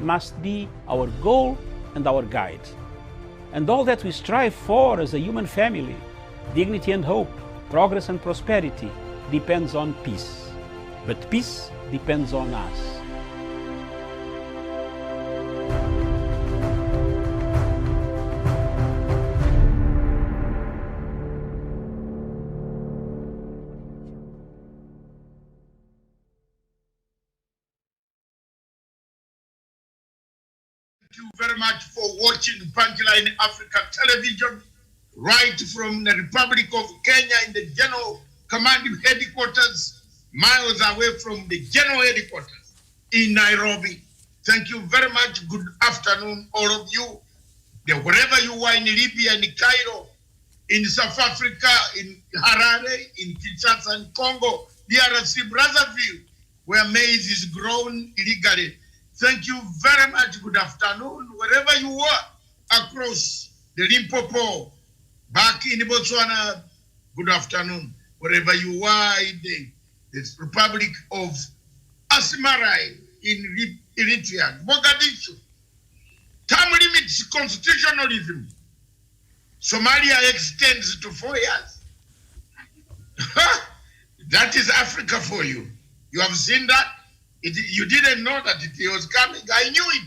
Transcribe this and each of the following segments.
must be our goal and our guide. And all that we strive for as a human family, dignity and hope, progress and prosperity, depends on peace. But peace depends on us. Thank you very much for watching Punchline Africa Television, right from the Republic of Kenya in the General Command Headquarters, miles away from the General Headquarters in Nairobi. Thank you very much. Good afternoon, all of you. Wherever you are in Libya, in Cairo, in South Africa, in Harare, in Kinshasa, in Congo, DRC, Brazzaville, where maize is grown illegally. Thank you very much. Good afternoon, wherever you are across the Limpopo, back in Botswana. Good afternoon, wherever you are in the Republic of Asmarai in Eritrea, Mogadishu. Term limits constitutionalism. Somalia extends to 4 years. That is Africa for you. You have seen that? You didn't know that it was coming. I knew it.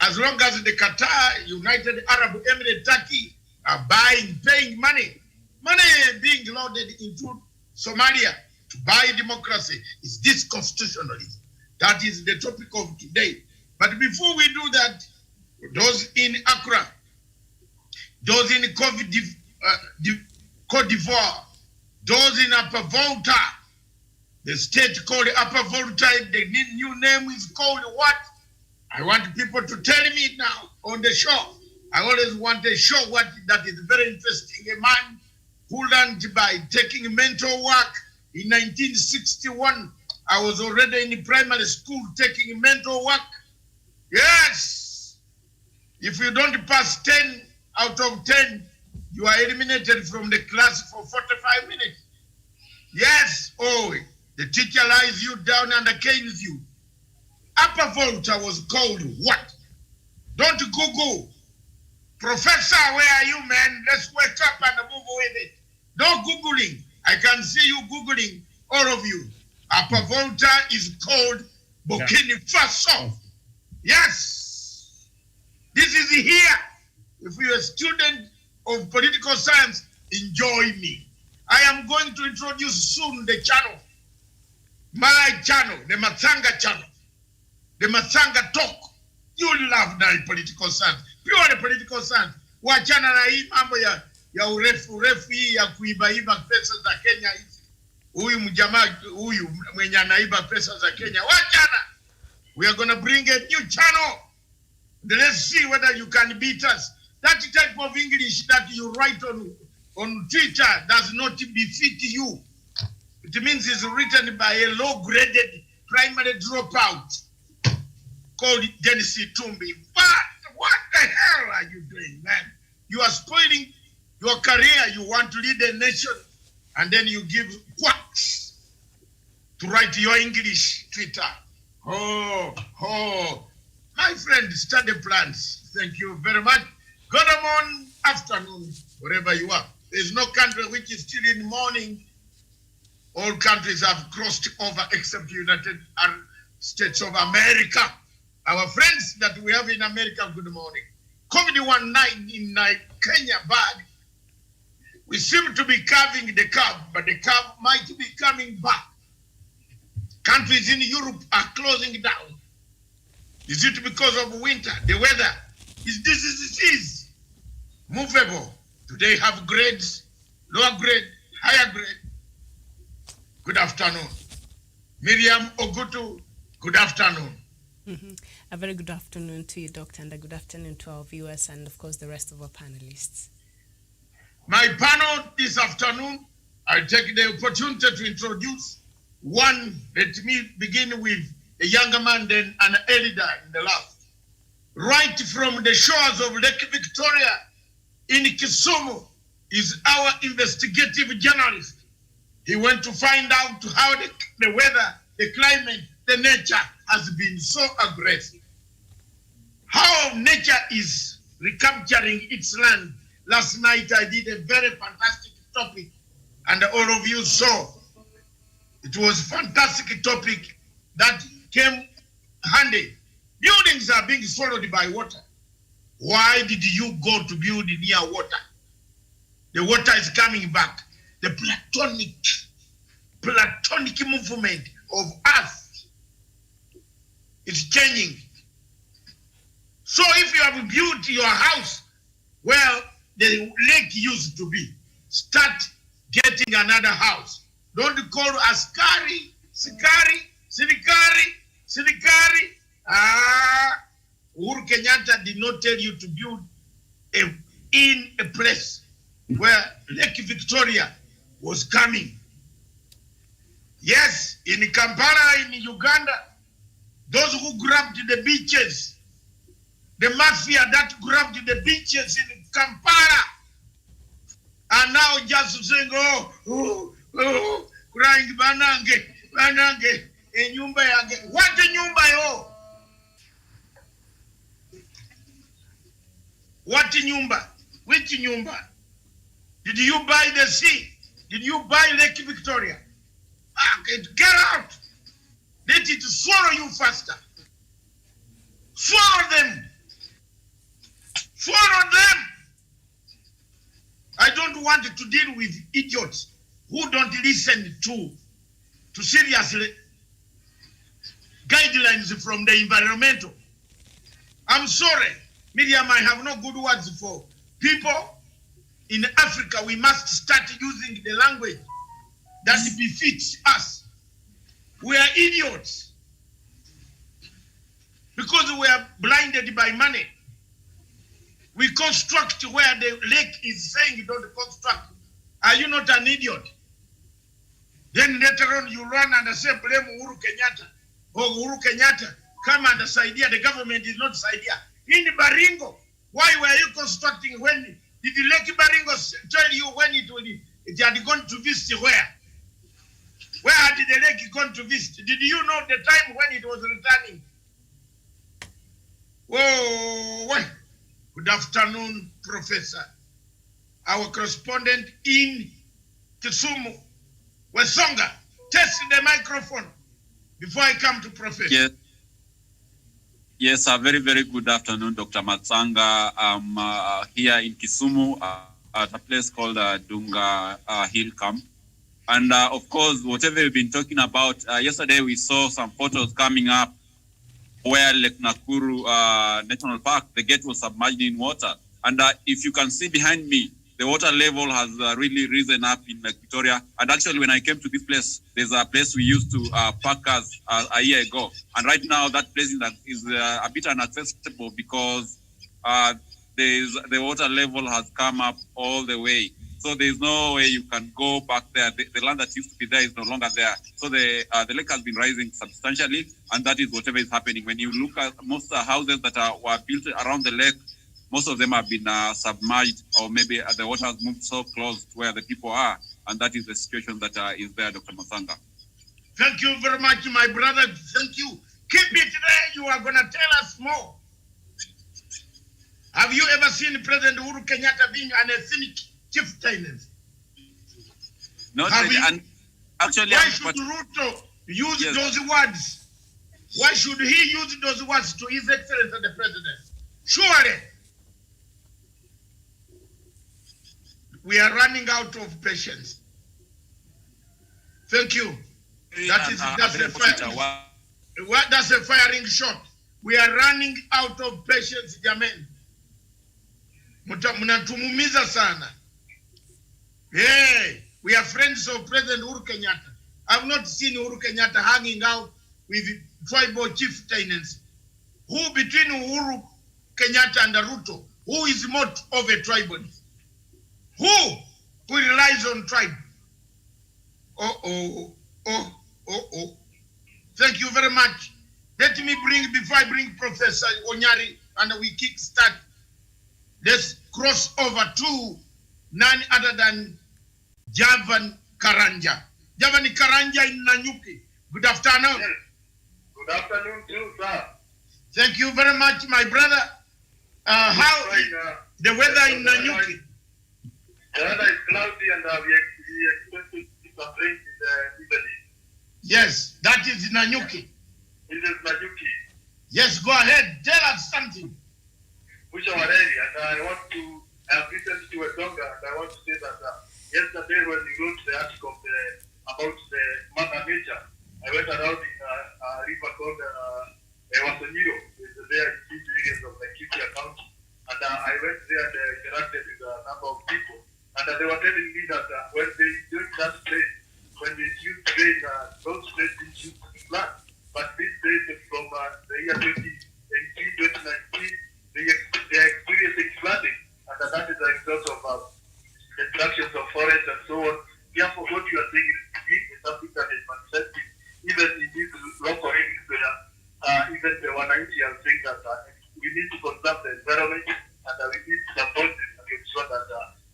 As long as the Qatar, United Arab Emirates, Turkey are buying, paying money being loaded into Somalia to buy democracy, is this constitutionalism. That is the topic of today. But before we do that, those in Accra, those in Cote d'Ivoire, those in Upper Volta, the state called Upper Volta, the new name is called what? I want people to tell me now on the show. I always want to show what that is very interesting. A man who learned by taking mental work in 1961. I was already in primary school taking mental work. Yes. If you don't pass 10 out of 10, you are eliminated from the class for 45 minutes. Yes. Oh, the teacher lies you down and canes you. Upper Volta was called what? Don't Google. Professor, where are you, man? Let's wake up and move with it. No Googling. I can see you Googling, all of you. Upper Volta is called Burkina Faso. Yes. This is here. If you're a student of political science, enjoy me. I am going to introduce soon the channel. My channel, the Matsanga channel. The Matsanga talk. You love that political science. Pure political science. Wachana na hii mambo ya urefu hii ya kuibaiba pesa za Kenya hizi. Huyu mjamaa huyu mwenye anaiba pesa za Kenya. Wachana. We are going to bring a new channel. Let's see whether you can beat us. That type of English that you write on Twitter does not befit you. It means it's written by a low-graded primary dropout called Genesis Tumbi. But what the hell are you doing, man? You are spoiling your career. You want to lead a nation, and then you give quacks to write your English Twitter. Oh. My friend, study plans. Thank you very much. Good morning, afternoon, wherever you are. There's no country which is still in morning. All countries have crossed over except the United States of America. Our friends that we have in America, good morning. COVID-19 in Kenya, bad. We seem to be curving the curve, but the curve might be coming back. Countries in Europe are closing down. Is it because of winter, the weather? Is disease movable? Do they have grades, lower grade, higher grade? Good afternoon. Miriam Ogutu, good afternoon. A very good afternoon to you, Doctor, and a good afternoon to our viewers and, of course, the rest of our panelists. My panel this afternoon, I take the opportunity to introduce one. Let me begin with a younger man, then an elder in the last. Right from the shores of Lake Victoria in Kisumu is our investigative journalist. He went to find out how the weather, the climate, the nature has been so aggressive. how nature is recapturing its land. Last night I did a very fantastic topic, and all of you saw. It was a fantastic topic that came handy. Buildings are being swallowed by water. Why did you go to build near water? The water is coming back. The platonic movement of earth is changing. So if you have built your house where the lake used to be, start getting another house. Don't call askari, sikari, sirikari. Uhuru Kenyatta did not tell you to build in a place where Lake Victoria was coming. Yes, in Kampala, in Uganda, those who grabbed the beaches, the mafia that grabbed the beaches in Kampala, are now just saying, crying, banange, nyumba yange. What a nyumba yo? What nyumba? Which nyumba? Did you buy the sea? Did you buy Lake Victoria? Get out! Let it swallow you faster. Swallow them. Swallow them. I don't want to deal with idiots who don't listen to serious guidelines from the environmental. I'm sorry, Miriam, I have no good words for people in Africa. We must start using the language that befits us. We are idiots because we are blinded by money. We construct where the lake is saying you don't construct. Are you not an idiot? Then later on you run and say blame Uhuru Kenyatta. Oh, Uhuru Kenyatta, come and Saidia. The government is not Saidia. In Baringo, why were you constructing when? Did the Lake Baringo tell you when it had gone to visit where? Where had the lake gone to visit? Did you know the time when it was returning? Whoa, good afternoon, Professor. Our correspondent in Kisumu, Wesonga, test the microphone before I come to Professor. Yes, a very, very good afternoon, Dr. Matsanga. I'm here in Kisumu at a place called Dunga Hill Camp. And of course, whatever we've been talking about, yesterday we saw some photos coming up where Lake Nakuru National Park, the gate was submerged in water. And if you can see behind me, the water level has really risen up in Lake Victoria. And actually, when I came to this place, there's a place we used to park cars a year ago. And right now, that place is a bit inaccessible because the water level has come up all the way. So there's no way you can go back there. The land that used to be there is no longer there. So the lake has been rising substantially, and that is whatever is happening. When you look at most houses that were built around the lake, most of them have been submerged, or maybe the water has moved so close to where the people are, and that is the situation that is there, Dr. Masanga. Thank you very much, my brother. Thank you. Keep it there. You are going to tell us more. Have you ever seen President Uhuru Kenyatta being an ethnic chieftainess? Not really. And actually, why should Ruto use those words? Why should he use those words to His Excellency the President? Surely, we are running out of patience. Thank you. That's a firing shot. We are running out of patience, Jamen. Mnatumumiza sana. Hey, we are friends of President Uhuru Kenyatta. I've not seen Uhuru Kenyatta hanging out with tribal chieftains. Who between Uhuru Kenyatta and Ruto, who is more of a tribalist? Who relies on tribe? Thank you very much. Let me before I bring Professor Onyari and we kick start, let's cross over to none other than Javan Karanja. Javan Karanja in Nanyuki. Good afternoon. Good afternoon to you, sir. Thank you very much, my brother. How the weather in Nanyuki? The weather is cloudy and we expect some rain in the evening. Yes, that is Nanyuki. It is Nanyuki. Yes, go ahead. Tell us something. Which are ready, and I have listened to a song, and I want to say that yesterday when you wrote the article about the Mother Nature, I went around in a river called Wasoniro. It's there in the areas of the Laikipia County. And I went there and interacted with a number of people. And they were telling me that when they use that place, when they use rain, those places use flood. But these days, from the year 2018, 2019, they are experiencing flooding. And that is a result of destructions of forests and so on. Therefore, what you are saying is something that is manifesting even in these local areas where even the 190 are saying that we need to conserve the environment and we need to support it and ensure that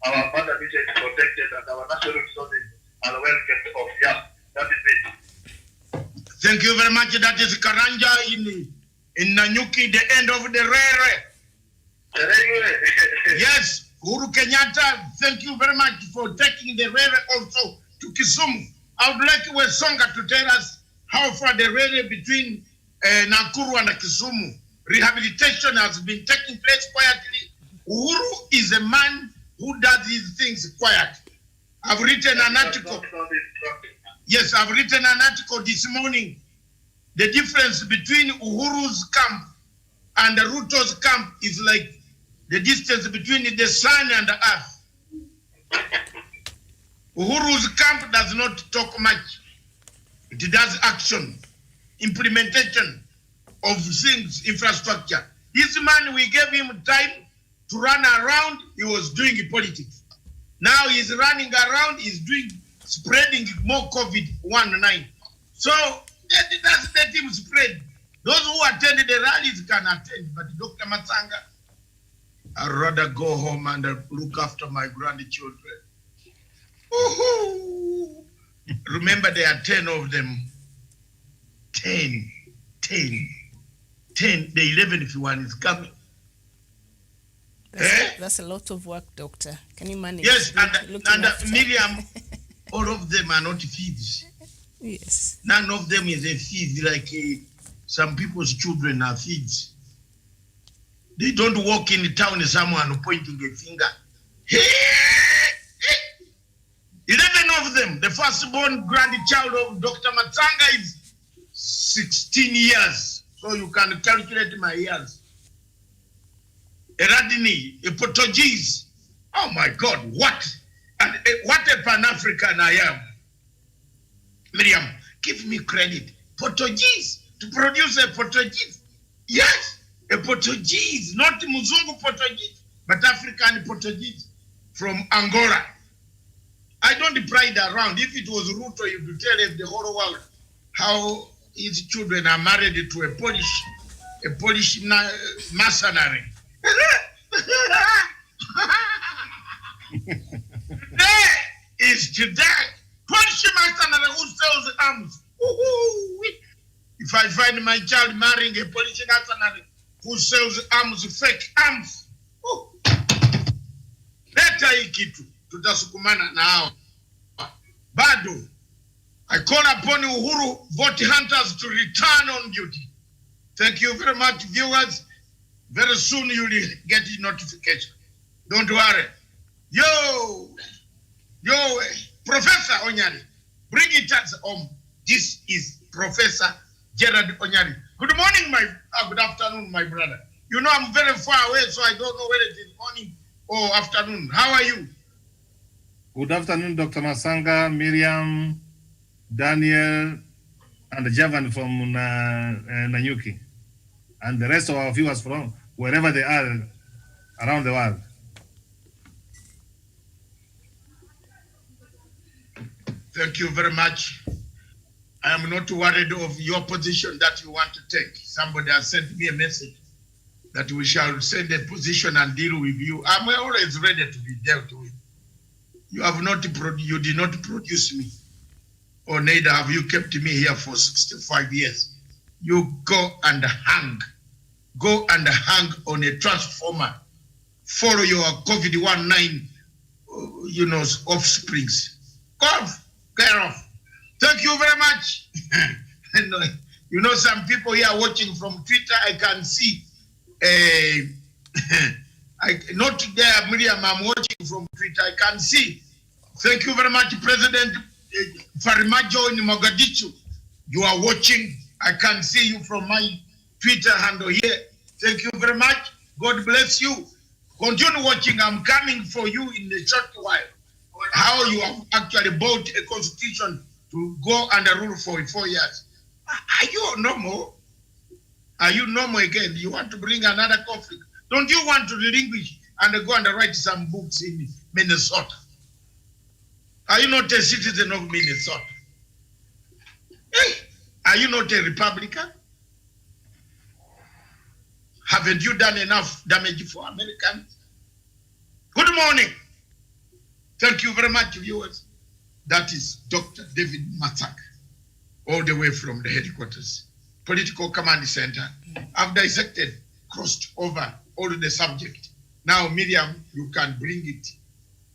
our mother nature is protected and our natural resources are well kept off. Yeah, that is it. Thank you very much. That is Karanja in Nanyuki, the end of the Rere. Yes, Uhuru Kenyatta, thank you very much for taking the Rere also to Kisumu. I would like Wesonga to tell us how far the Rere between Nakuru and Kisumu. Rehabilitation has been taking place quietly. Uhuru is a man who does these things quietly. I've written an article. Yes, I've written an article this morning. The difference between Uhuru's camp and the Ruto's camp is like the distance between the sun and the earth. Uhuru's camp does not talk much. It does action, implementation of things, infrastructure. This man, we gave him time to run around, he was doing politics. Now he's running around, he's spreading more COVID-19. So that's let him spread. Those who attended the rallies can attend, but Dr. Matsanga, I'd rather go home and look after my grandchildren. Woohoo! Remember, there are 10 of them. 10. The 11th one is coming. That's a lot of work, doctor. Can you manage? Yes, and Miriam, all of them are not thieves. Yes. None of them is a thief like some people's children are thieves. They don't walk in the town as someone pointing a finger. 11 of them. The firstborn grandchild of Dr. Matsanga is 16 years. So you can calculate my years. Eradini, a Portuguese. Oh my God, what? And what a Pan-African I am. Miriam, give me credit. Portuguese, to produce a Portuguese. Yes, a Portuguese, not Muzungu Portuguese, but African Portuguese from Angola. I don't pride around. If it was Ruto, you would tell the whole world how his children are married to a Polish mercenary. Today is today. Polish mercenary who sells arms. If I find my child marrying a Polish mercenary who sells arms, fake arms, leta hii kitu tutasukumana nao. Bado, I call upon Uhuru vote hunters to return on duty. Thank you very much, viewers. Very soon you will get the notification. Don't worry. Yo, Professor Onyari, bring it us home. This is Professor Gerard Onyari. Good morning, good afternoon, my brother. You know I'm very far away, so I don't know whether it is morning or afternoon. How are you? Good afternoon, Dr. Masanga, Miriam, Daniel, and Javan from Nanyuki, and the rest of our viewers from wherever they are around the world. Thank you very much. I am not worried of your position that you want to take. Somebody has sent me a message that we shall send a position and deal with you. I'm always ready to be dealt with. You did not produce me, or neither have you kept me here for 65 years. You go and hang. go and hang on a transformer. Follow your COVID-19, offsprings. Get off. Thank you very much. And, some people here watching from Twitter, I can see. Not there, Miriam, I'm watching from Twitter. I can see. Thank you very much, President Farimajo in Mogadishu. You are watching. I can see you from my Twitter handle here. Thank you very much. God bless you. Continue watching. I'm coming for you in a short while. How you have actually bought a constitution to go and rule for 4 years. Are you normal? Are you normal again? You want to bring another conflict? Don't you want to relinquish and go and write some books in Minnesota? Are you not a citizen of Minnesota? Hey, are you not a Republican? Haven't you done enough damage for Americans? Good morning. Thank you very much, viewers. That is Dr. David Matak, all the way from the headquarters, Political Command Center. I've dissected, crossed over all the subject. Now, Miriam, you can bring it,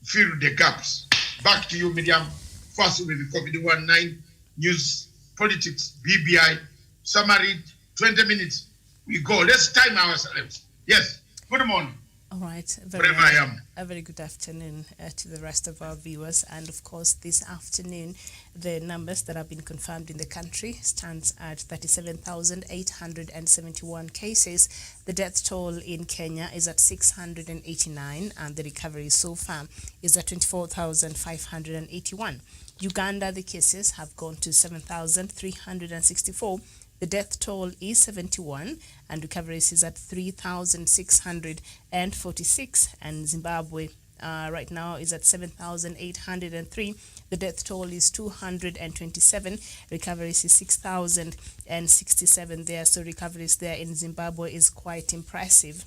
fill the gaps. Back to you, Miriam. First with the COVID-19 news, politics, BBI, summary, 20 minutes. We go. Let's time ourselves. Yes. Good morning. All right. Wherever I am. A very good afternoon to the rest of our viewers. And of course, this afternoon, the numbers that have been confirmed in the country stands at 37,871 cases. The death toll in Kenya is at 689, and the recovery so far is at 24,581. Uganda, the cases have gone to 7,364. The death toll is 71, and recovery is at 3,646. And Zimbabwe right now is at 7,803. The death toll is 227. Recovery is 6,067 there. So recoveries there in Zimbabwe is quite impressive.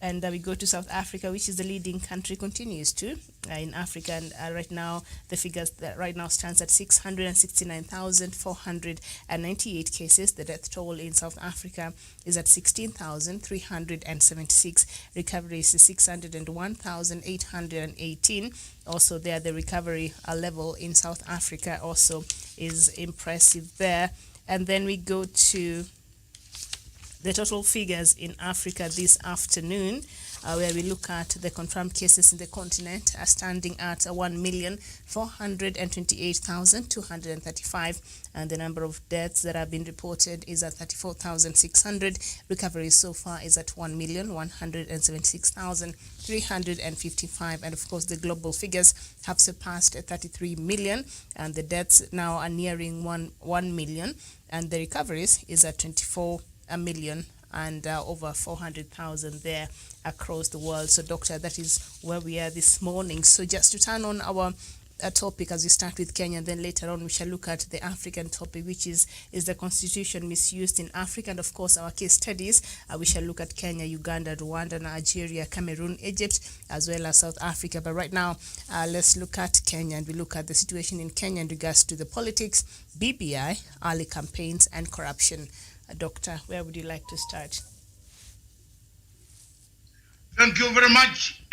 And we go to South Africa, which is the leading country, continues to in Africa. And right now, the figures that right now stands at 669,498 cases. The death toll in South Africa is at 16,376. Recovery is 601,818. Also there, the recovery level in South Africa also is impressive there. And then we go to the total figures in Africa this afternoon, where we look at the confirmed cases in the continent are standing at 1,428,235, and the number of deaths that have been reported is at 34,600. Recovery so far is at 1,176,355, and of course the global figures have surpassed 33 million, and the deaths now are nearing 1 million, and the recoveries is at 24 million and over 400,000 there across the world. So, Doctor, that is where we are this morning. So just to turn on our topic as we start with Kenya, and then later on we shall look at the African topic, which is the constitution misused in Africa, and of course our case studies. We shall look at Kenya, Uganda, Rwanda, Nigeria, Cameroon, Egypt, as well as South Africa. But right now, let's look at Kenya, and we look at the situation in Kenya in regards to the politics, BBI, early campaigns, and corruption. Doctor, where would you like to start? Thank you very much.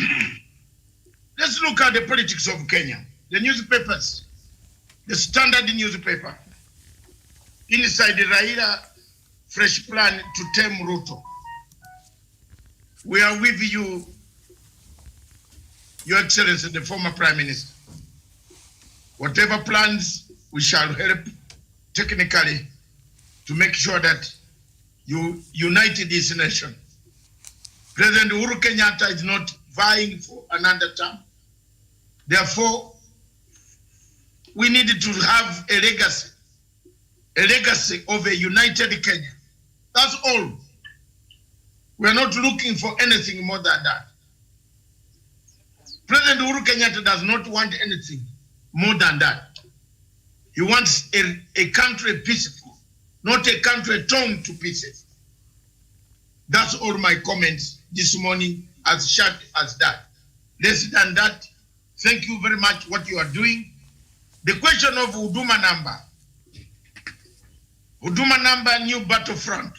Let's look at the politics of Kenya. The newspapers, the Standard newspaper, inside the Raila fresh plan to tame Ruto. We are with you, Your Excellency, the former Prime Minister. Whatever plans, we shall help technically to make sure that you unite this nation. President Uhuru Kenyatta is not vying for another term. Therefore, we need to have a legacy of a united Kenya. That's all. We are not looking for anything more than that. President Uhuru Kenyatta does not want anything more than that. He wants a country peaceful, not a country torn to pieces. That's all my comments this morning, as short as that. Less than that, thank you very much what you are doing. The question of Huduma number, new battlefront.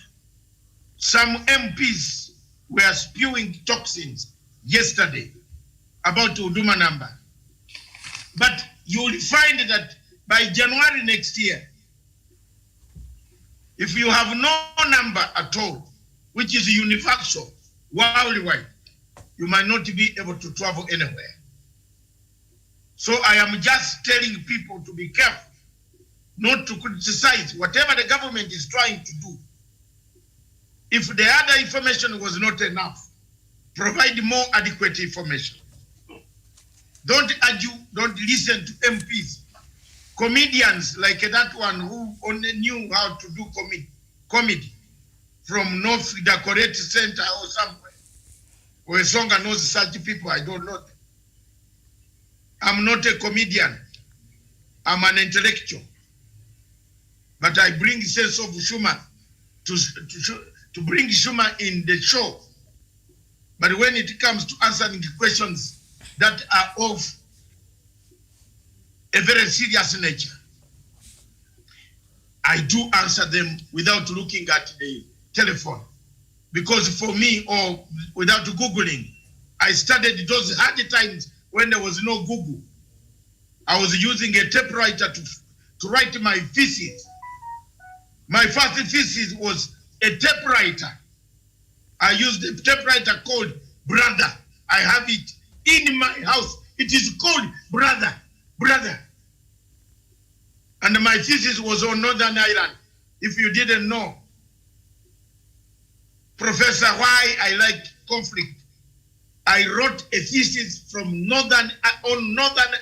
Some MPs were spewing toxins yesterday about Huduma number. But you will find that by January next year, if you have no number at all, which is universal, worldwide, you might not be able to travel anywhere. So I am just telling people to be careful, not to criticize whatever the government is trying to do. If the other information was not enough, provide more adequate information. Don't argue, don't listen to MPs, comedians like that one who only knew how to do comedy from North Dakota Center or somewhere. Or Songa knows such people, I don't know them. I'm not a comedian. I'm an intellectual. But I bring sense of humor to bring humor in the show. But when it comes to answering questions that are of a very serious nature, I do answer them without looking at the telephone. Because for me, or without Googling, I studied those hard times when there was no Google. I was using a typewriter to write my thesis. My first thesis was a typewriter. I used a typewriter called Brother. I have it in my house. It is called Brother. And my thesis was on Northern Ireland. If you didn't know, Professor, why I like conflict. I wrote a thesis on Northern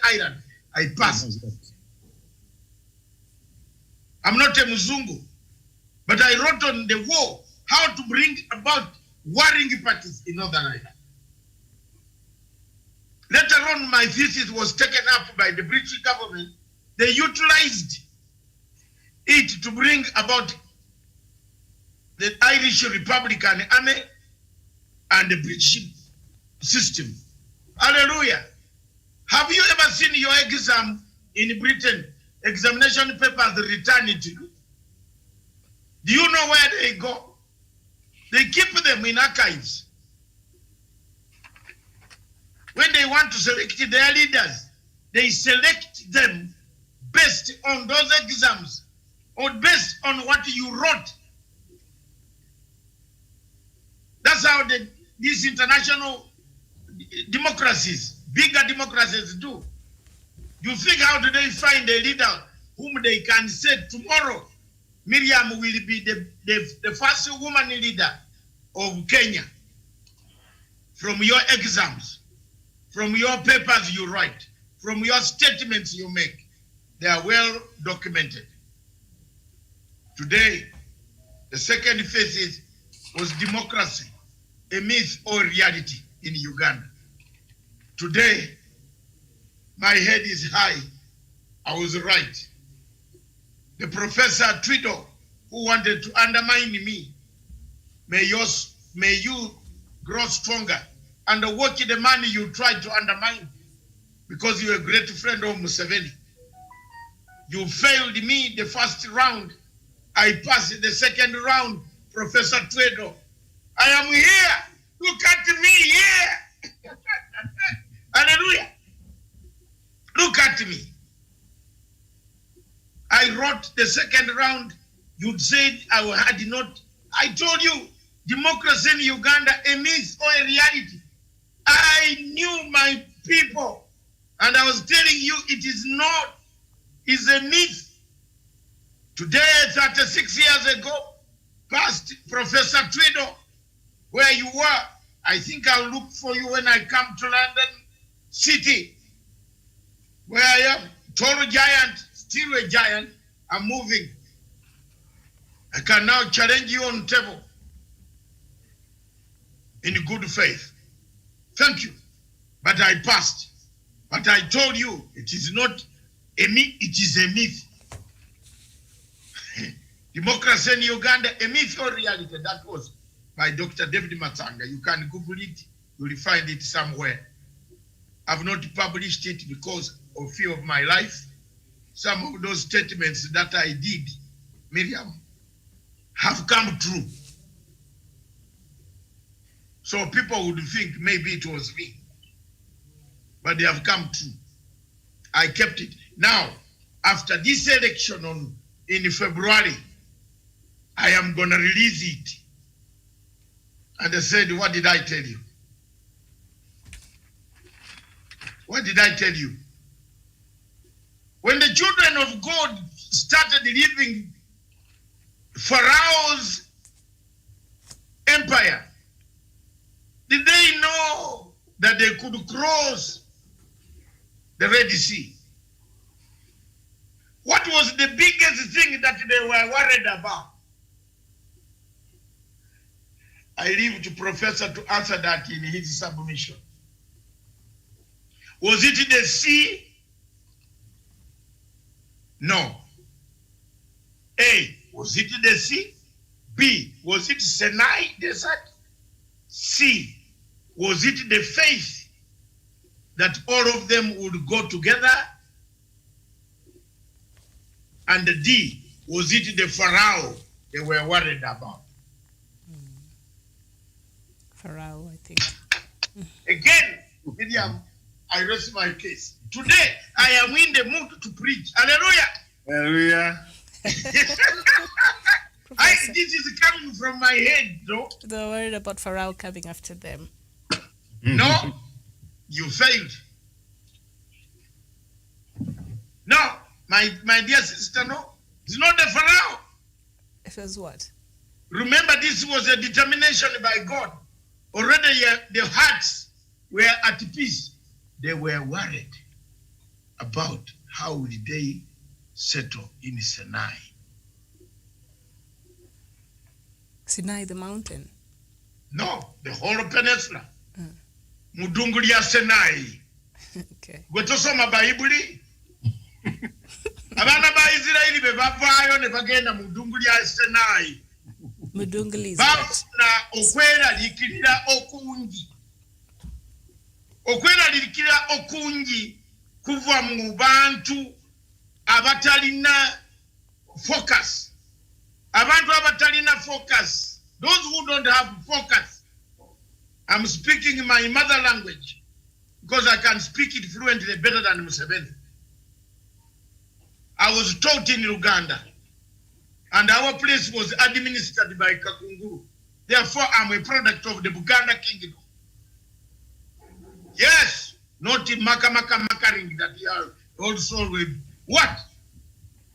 Ireland. I passed. I'm not a Mzungu, but I wrote on the war, how to bring about warring parties in Northern Ireland. Later on, my thesis was taken up by the British government. They utilized it to bring about the Irish Republican Army and the British system. Hallelujah. Have you ever seen your exam in Britain, examination papers returned to you? Do you know where they go? They keep them in archives. When they want to select their leaders, they select them based on those exams or based on what you wrote. That's how these international democracies, bigger democracies do. You think, how do they find a leader whom they can say tomorrow, Miriam will be the first woman leader of Kenya? From your exams, from your papers you write, from your statements you make, they are well documented. Today, the second thesis was democracy, a myth or reality in Uganda. Today, my head is high. I was right. The Professor Twido, who wanted to undermine me, may you grow stronger and watch the man you tried to undermine, because you're a great friend of Museveni. You failed me the first round. I passed the second round, Professor Twido. I am here. Look at me here. Hallelujah. Look at me. I wrote the second round. You said I had not. I told you, democracy in Uganda, a myth or a reality. I knew my people. And I was telling you, it is not. It's a myth. Today, 36 years ago, past Professor Twido, where you were, I think I'll look for you when I come to London City, where I am, tall giant, still a giant. I'm moving. I can now challenge you on table in good faith. Thank you. But I passed. But I told you, it is not a myth, it is a myth. Democracy in Uganda, a myth or reality. That was by Dr. David Matanga. You can Google it, you will find it somewhere. I've not published it because of fear of my life. Some of those statements that I did, Miriam, have come true. So people would think maybe it was me. But they have come true. I kept it. Now, after this election in February, I am going to release it. And they said, what did I tell you? What did I tell you? When the children of God started leaving Pharaoh's empire, did they know that they could cross the Red Sea? What was the biggest thing that they were worried about? I leave to Professor to answer that in his submission. Was it the sea? No. A, was it the sea? B, was it Sinai desert? C, was it the faith that all of them would go together? And D, was it the Pharaoh they were worried about? Pharaoh, I think. Again, William, I rest my case. Today, I am in the mood to preach. Hallelujah. Hallelujah. This is coming from my head, though. They're worried about Pharaoh coming after them. No, you failed. No, my dear sister, no. It's not the Pharaoh. It was what? Remember, this was a determination by God. Already the hearts were at peace. They were worried about how will they settle in Sinai. Sinai, the mountain? No, the whole peninsula. Mudunguli ya Sinai. Okay. Gwetosoma Baibuli. Abana ba Israeli bebavayo ne bagenda mudunguli ya Sinai. Mudunguli is bafuna okweraliikirira okungi. Okweraliikirira okungi kuva mu bantu abatalina focus. Abantu abatalina focus. Those who don't have focus. I'm speaking my mother language because I can speak it fluently better than Museveni. I was taught in Uganda. And our place was administered by Kakunguru. Therefore, I'm a product of the Buganda kingdom. Yes, not in Makaring that you are also with. What?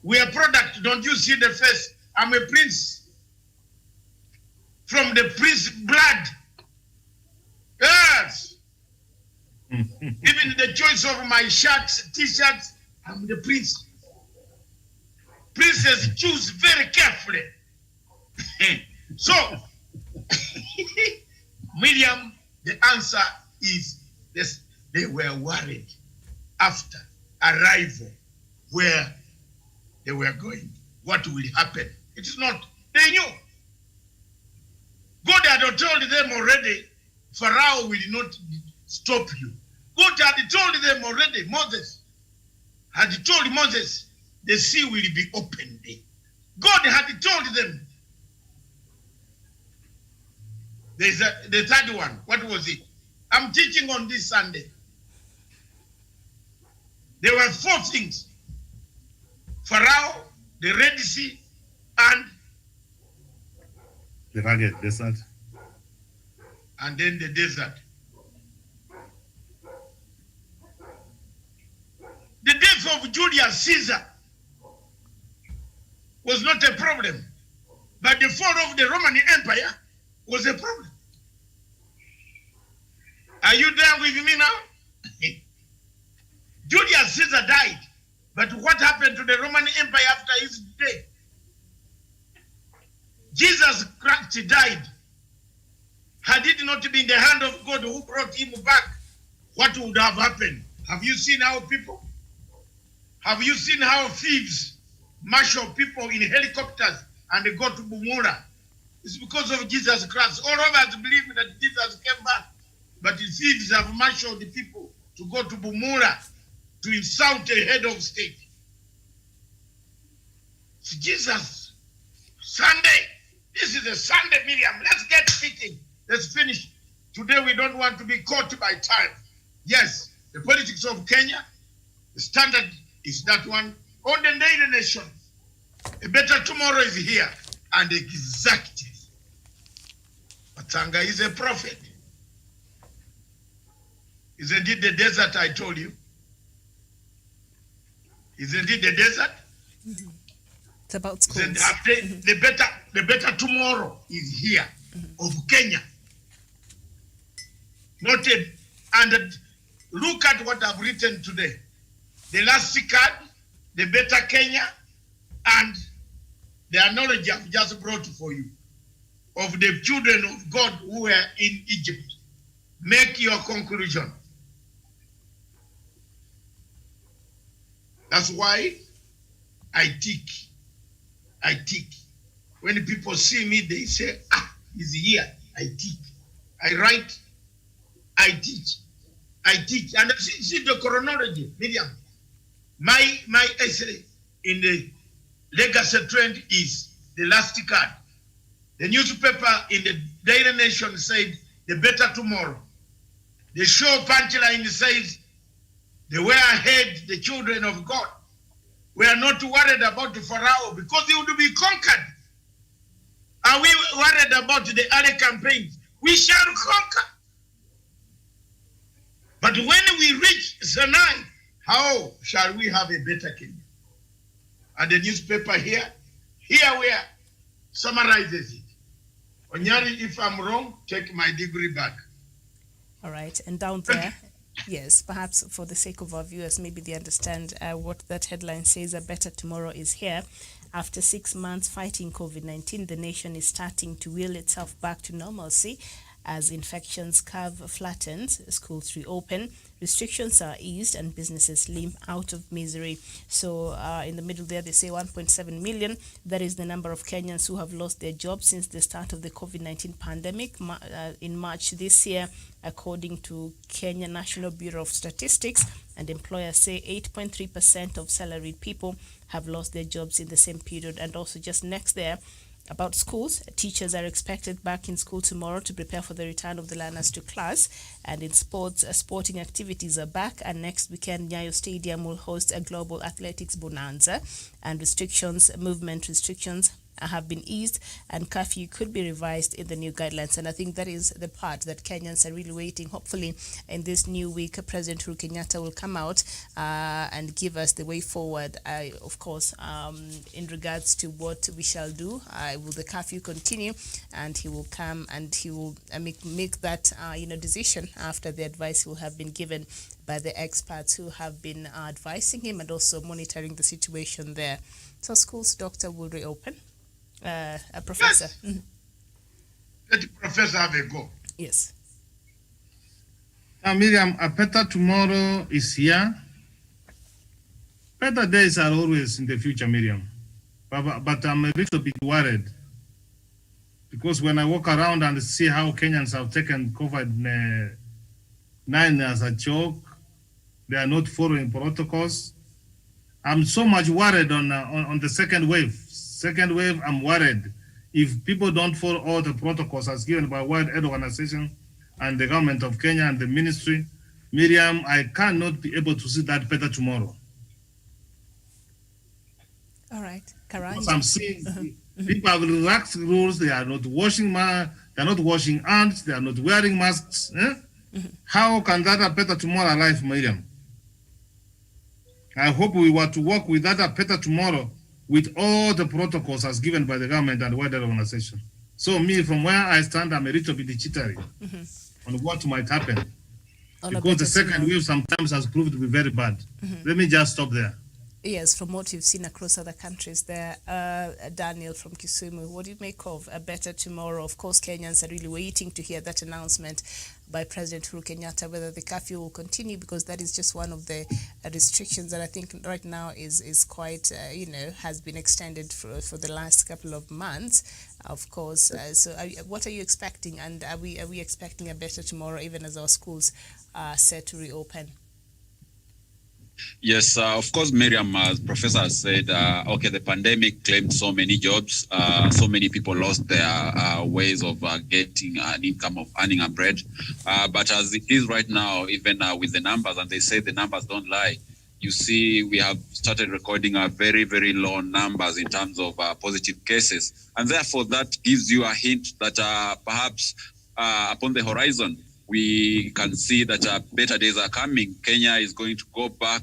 We are product. Don't you see the face? I'm a prince. From the prince blood. Yes. Even the choice of my shirts, t-shirts, I'm the prince. Princes choose very carefully. So, Miriam, the answer is this. They were worried after arrival where they were going. What will happen? It is not, they knew. God had told them already, Pharaoh will not stop you. God had told them already, Moses had told Moses, the sea will be opened. God had told them. There's the third one. What was it? I'm teaching on this Sunday. There were four things. Pharaoh, the Red Sea, and the rugged desert. And then the desert. The death of Julius Caesar was not a problem, but the fall of the Roman Empire was a problem. Are you there with me now? Julius Caesar died, but what happened to the Roman Empire after his death? Jesus Christ died. Had it not been the hand of God who brought him back, what would have happened? Have you seen our people? Have you seen how thieves marshal people in helicopters and they go to Bumura? It's because of Jesus Christ. All of us believe that Jesus came back, but the thieves have marshaled the people to go to Bumura to insult a head of state. It's Jesus. Sunday. This is a Sunday, Miriam. Let's get fitting. Let's finish. Today we don't want to be caught by time. Yes, the politics of Kenya, the standard is that one. On the Daily Nation, a better tomorrow is here. And exactly, Matanga is a prophet. Isn't it the desert I told you? Isn't it the desert? It's about schools. The better tomorrow is here of Kenya. And look at what I've written today. The last card, the better Kenya, and the knowledge I've just brought for you of the children of God who were in Egypt. Make your conclusion. That's why I tick. When people see me, they say, he's here. I tick. I write. I teach. And see the chronology, Miriam. My essay in the legacy trend is the last card. The newspaper in the Daily Nation said, the better tomorrow. The show punchline says, they were ahead, the children of God. We are not worried about the Pharaoh because he would be conquered. Are we worried about the early campaigns? We shall conquer. But when we reach Sinai, how shall we have a better kingdom? And the newspaper here where summarizes it. Onyari, if I'm wrong, take my degree back. All right, and down there, yes, perhaps for the sake of our viewers, maybe they understand what that headline says, a better tomorrow is here. After 6 months fighting COVID-19, the nation is starting to wheel itself back to normalcy as infections curve flattens, schools reopen, restrictions are eased, and businesses limp out of misery. So in the middle there, they say 1.7 million. That is the number of Kenyans who have lost their jobs since the start of the COVID-19 pandemic in March this year, according to Kenya National Bureau of Statistics. And employers say 8.3% of salaried people have lost their jobs in the same period. And also just next there, about schools, teachers are expected back in school tomorrow to prepare for the return of the learners to class. And in sports, sporting activities are back. And next weekend, Nyayo Stadium will host a global athletics bonanza. And movement restrictions have been eased, and curfew could be revised in the new guidelines. And I think that is the part that Kenyans are really waiting. Hopefully, in this new week, President Uhuru Kenyatta will come out and give us the way forward, of course, in regards to what we shall do. Will the curfew continue? And he will come and he will make that decision after the advice will have been given by the experts who have been advising him and also monitoring the situation there. So schools, doctor, will reopen. A professor. Yes. Let the professor have a go. Yes. Miriam, a better tomorrow is here. Better days are always in the future, Miriam. But I'm a little bit worried because when I walk around and see how Kenyans have taken COVID-19 as a joke, they are not following protocols. I'm so much worried on the second wave. Second wave, I'm worried. If people don't follow all the protocols as given by World Health Organization and the government of Kenya and the ministry, Miriam, I cannot be able to see that better tomorrow. All right, Karanja. Because I'm seeing people have relaxed rules. They are not washing hands. They are not wearing masks. How can that have better tomorrow alive, Miriam? I hope we were to work with that better tomorrow with all the protocols as given by the government and World Health Organization. So me, from where I stand, I'm a little bit jittery on what might happen. Because the second wave sometimes has proved to be very bad. Let me just stop there. Yes, from what you've seen across other countries there, Daniel from Kisumu, what do you make of a better tomorrow? Of course, Kenyans are really waiting to hear that announcement by President Uhuru Kenyatta, whether the curfew will continue, because that is just one of the restrictions that I think right now is quite, has been extended for the last couple of months, of course. So what are you expecting? And are we expecting a better tomorrow, even as our schools are set to reopen? Yes, of course, Miriam, as Professor has said, okay, the pandemic claimed so many jobs. So many people lost their ways of getting an income, of earning a bread. But as it is right now, even with the numbers, and they say the numbers don't lie, you see, we have started recording very, very low numbers in terms of positive cases. And therefore, that gives you a hint that perhaps upon the horizon, we can see that better days are coming. Kenya is going to go back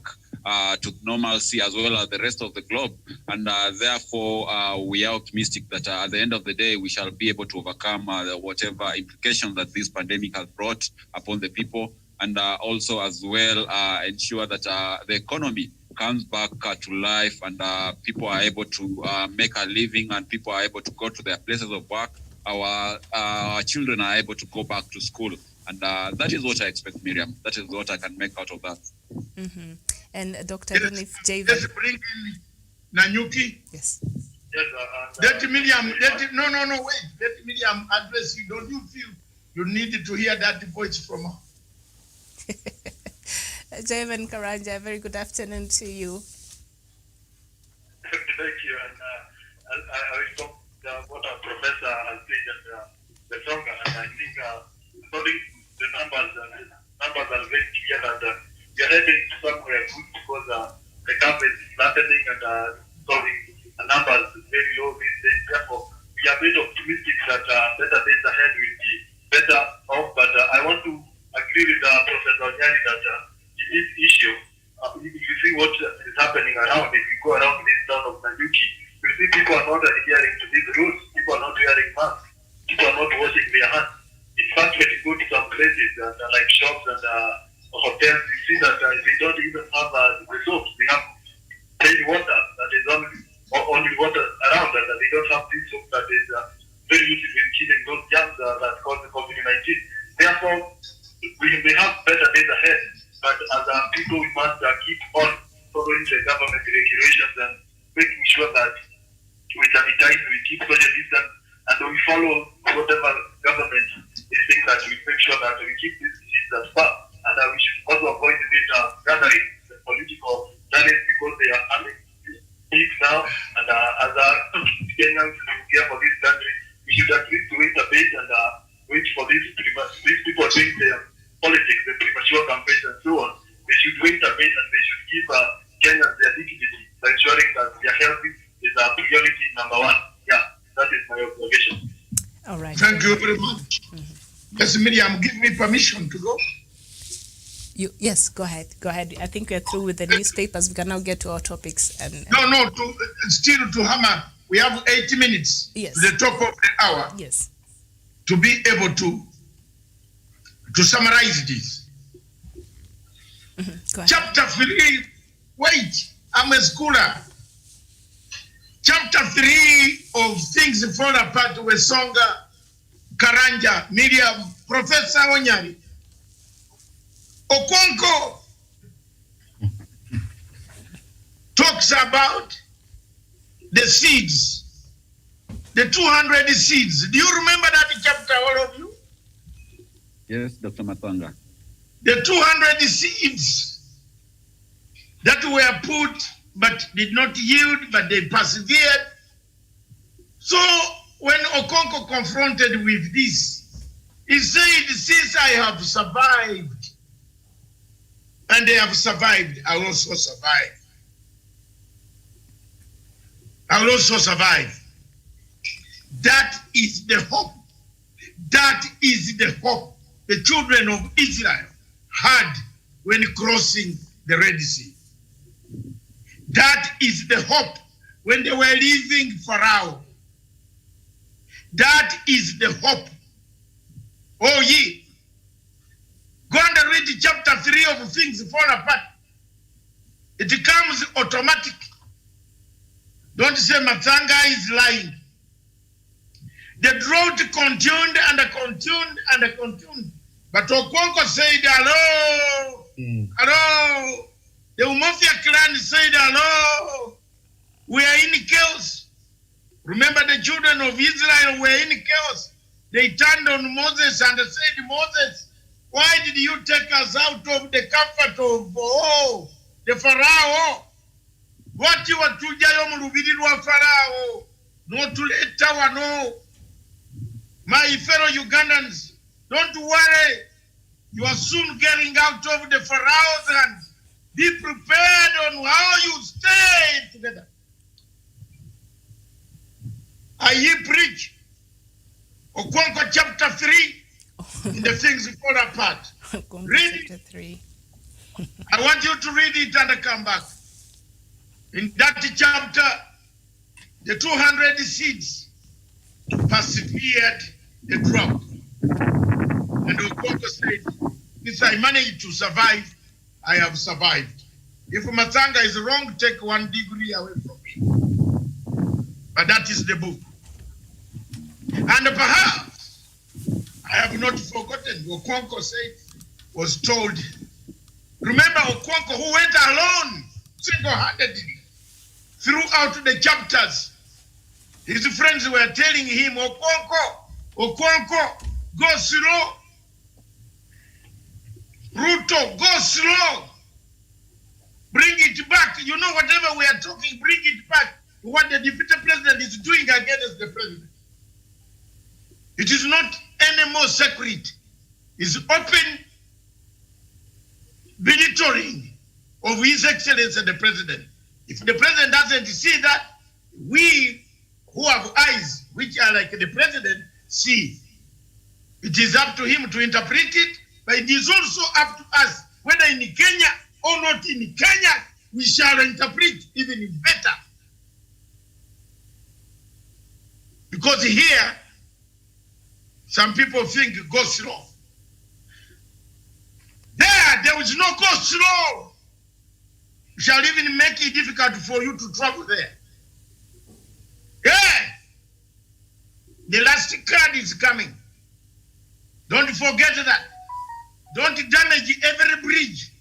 to normalcy, as well as the rest of the globe. And therefore, we are optimistic that at the end of the day, we shall be able to overcome whatever implications that this pandemic has brought upon the people. And also as well ensure that the economy comes back to life, and people are able to make a living, and people are able to go to their places of work. Our children are able to go back to school. And that is what I expect, Miriam. That is what I can make out of that. Mm-hmm. And Dr. I don't know if Javen. Let's bring in Nanyuki. Yes. Yes, Let Miriam, wait. Let Miriam address you. Don't you feel you need to hear that voice from her? Javen Karanja, very good afternoon to you. Thank you. And I will talk what our professor has said and the song, and I think according to the numbers are very clear that we are heading somewhere good, because the gap is flattening and solving the numbers very low these days. Therefore, we are very optimistic that better days ahead will be better off. But I want to agree with Professor Nyani that in this issue, if you see what is happening around, if you go around this town of Nanyuki, you see people are not adhering to these rules. People are not wearing masks. People are not washing their hands. In fact, when you go to some places like shops and hotels, you see that they don't even have the soaps. They have plain water that is only water around, and they don't have this soap that is very useful in killing those germs that cause the COVID-19. Therefore, we may have better days ahead, but as people, we must keep on following the government regulations and making sure that we sanitize, we keep social distance, and we follow whatever government is saying, that we make sure that we keep this disease at far. And we should also avoid the data gathering, the political rallies, because they are having peaks now. And as Kenyans here for this country, we should at least wait a bit and wait for these people doing their politics, the premature campaigns and so on. They should wait a bit, and they should give Kenyans their dignity by ensuring that their health is priority number one. Yeah, that is my observation. All right. Thank you very much. Mm-hmm. Yes, Miriam, give me permission to go. Yes, go ahead. Go ahead. I think we're through with the newspapers. We can now get to our topics. No, still to hammer. We have 80 minutes. Yes. To the top of the hour. Yes. To be able to summarize this. Mm-hmm. Go ahead. Chapter 3. Wait, I'm a schooler. Chapter 3 of Things Fall Apart with Songa, Karanja, Miriam, Professor Onyari. Okonko talks about the seeds, the 200 seeds. Do you remember that chapter, all of you? Yes, Dr. Matanga. The 200 seeds that were put but did not yield, but they persevered. So when Okonko confronted with this, he said, since I have survived, and they have survived, I will also survive. I will also survive. That is the hope. That is the hope the children of Israel had when crossing the Red Sea. That is the hope when they were leaving Pharaoh. That is the hope. Oh, ye. Go and read chapter 3 of Things Fall Apart. It comes automatic. Don't say Matsanga is lying. The drought continued and continued and continued. But Okonko said, hello, hello. The Umofia clan said, hello. We are in chaos. Remember, the children of Israel were in chaos. They turned on Moses and said, Moses, why did you take us out of the comfort of the Pharaoh. What you are to Jayo Mulubidi Pharaoh. No to let tower, no. My fellow Ugandans, don't worry. You are soon getting out of the Pharaoh's hands. Be prepared on how you stay together. I preach Okonko chapter 3 in the things fall apart. Read it. Chapter 3. I want you to read it and come back. In that chapter, the 200 seeds persevered the drought. And Okonko said, if I manage to survive, I have survived. If Matsanga is wrong, take 1 degree away from me. But that is the book. And perhaps, I have not forgotten, Okonko said, was told. Remember Okonko, who went alone, single-handedly, throughout the chapters. His friends were telling him, Okonko, go slow. Ruto, go slow. Bring it back. You know, whatever we are talking, bring it back to what the deputy president is doing against the president. It is not any more secret. It's open belittling of His Excellency the President. If the President doesn't see that, we who have eyes, which are like the President, see. It is up to him to interpret it, but it is also up to us, whether in Kenya or not in Kenya, we shall interpret even better. Because here, some people think go slow. There was no go slow. We shall even make it difficult for you to travel there. Yeah. The last card is coming. Don't forget that. Don't damage every bridge.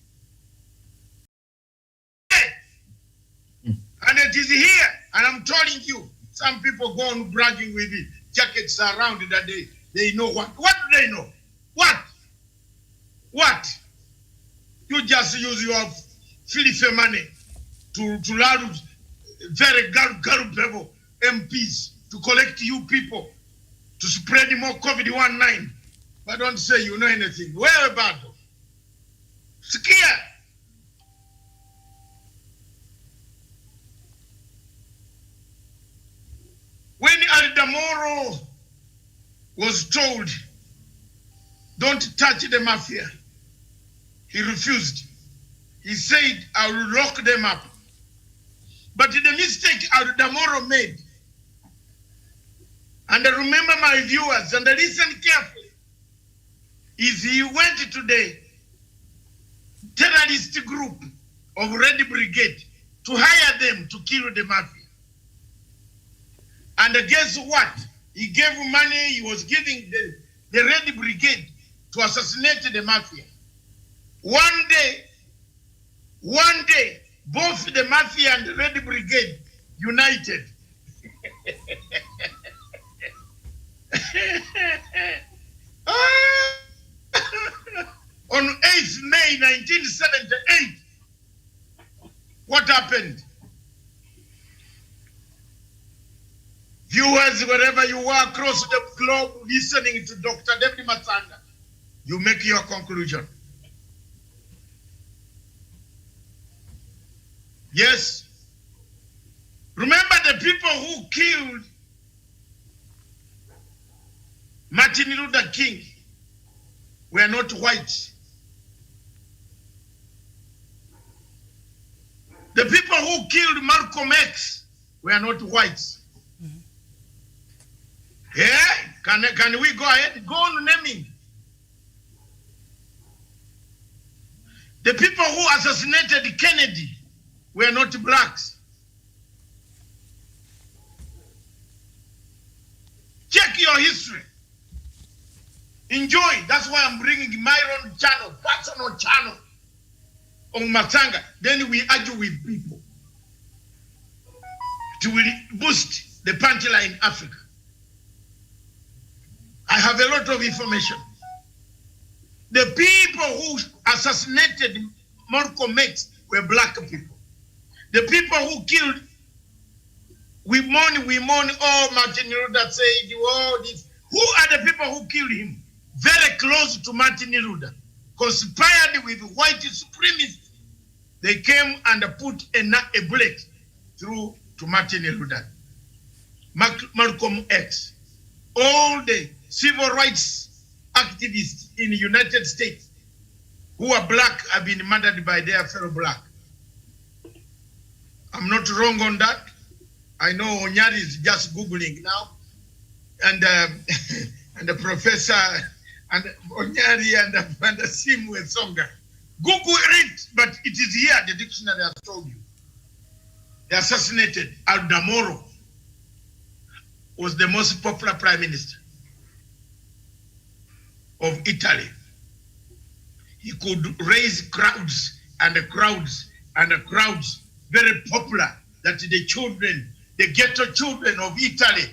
Yeah. And it is here. And I'm telling you, some people go on bragging with the jackets around that they know what. What do they know? What? What? You just use your filthy money to allow very gullible MPs to collect you people to spread more COVID-19. But don't say you know anything. Where about it? Scared. When Aldamoro was told, don't touch the mafia, he refused. He said, I will lock them up. But the mistake Aldamoro made, and remember my viewers, and listen carefully, is he went to the terrorist group of Red Brigade to hire them to kill the mafia. And guess what? He gave money, he was giving the Red Brigade to assassinate the mafia. One day, both the mafia and the Red Brigade united. On 8th May 1978, what happened? Viewers, wherever you are across the globe listening to Dr. David Matsanga, you make your conclusion. Yes. Remember the people who killed Martin Luther King were not white. The people who killed Malcolm X were not whites. Yeah? Can we go ahead? Go on naming. The people who assassinated Kennedy were not blacks. Check your history. Enjoy. That's why I'm bringing my own channel, personal channel on Matsanga. Then we argue with people. It will boost the punchline in Africa. I have a lot of information. The people who assassinated Malcolm X were black people. The people who killed, we mourn, oh, Martin Luther said, oh, this. Who are the people who killed him? Very close to Martin Luther, conspired with white supremacists. They came and put a bullet through to Martin Luther. Malcolm X, all the civil rights activists in the United States who are black have been murdered by their fellow black. I'm not wrong on that. I know Onyari is just Googling now. And and the professor and Onyari and Simwe Songa. Google it, but it is here, the dictionary has told you. They assassinated Aldamoro, was the most popular prime minister of Italy. He could raise crowds and crowds and crowds, very popular, that the children, the ghetto children of Italy,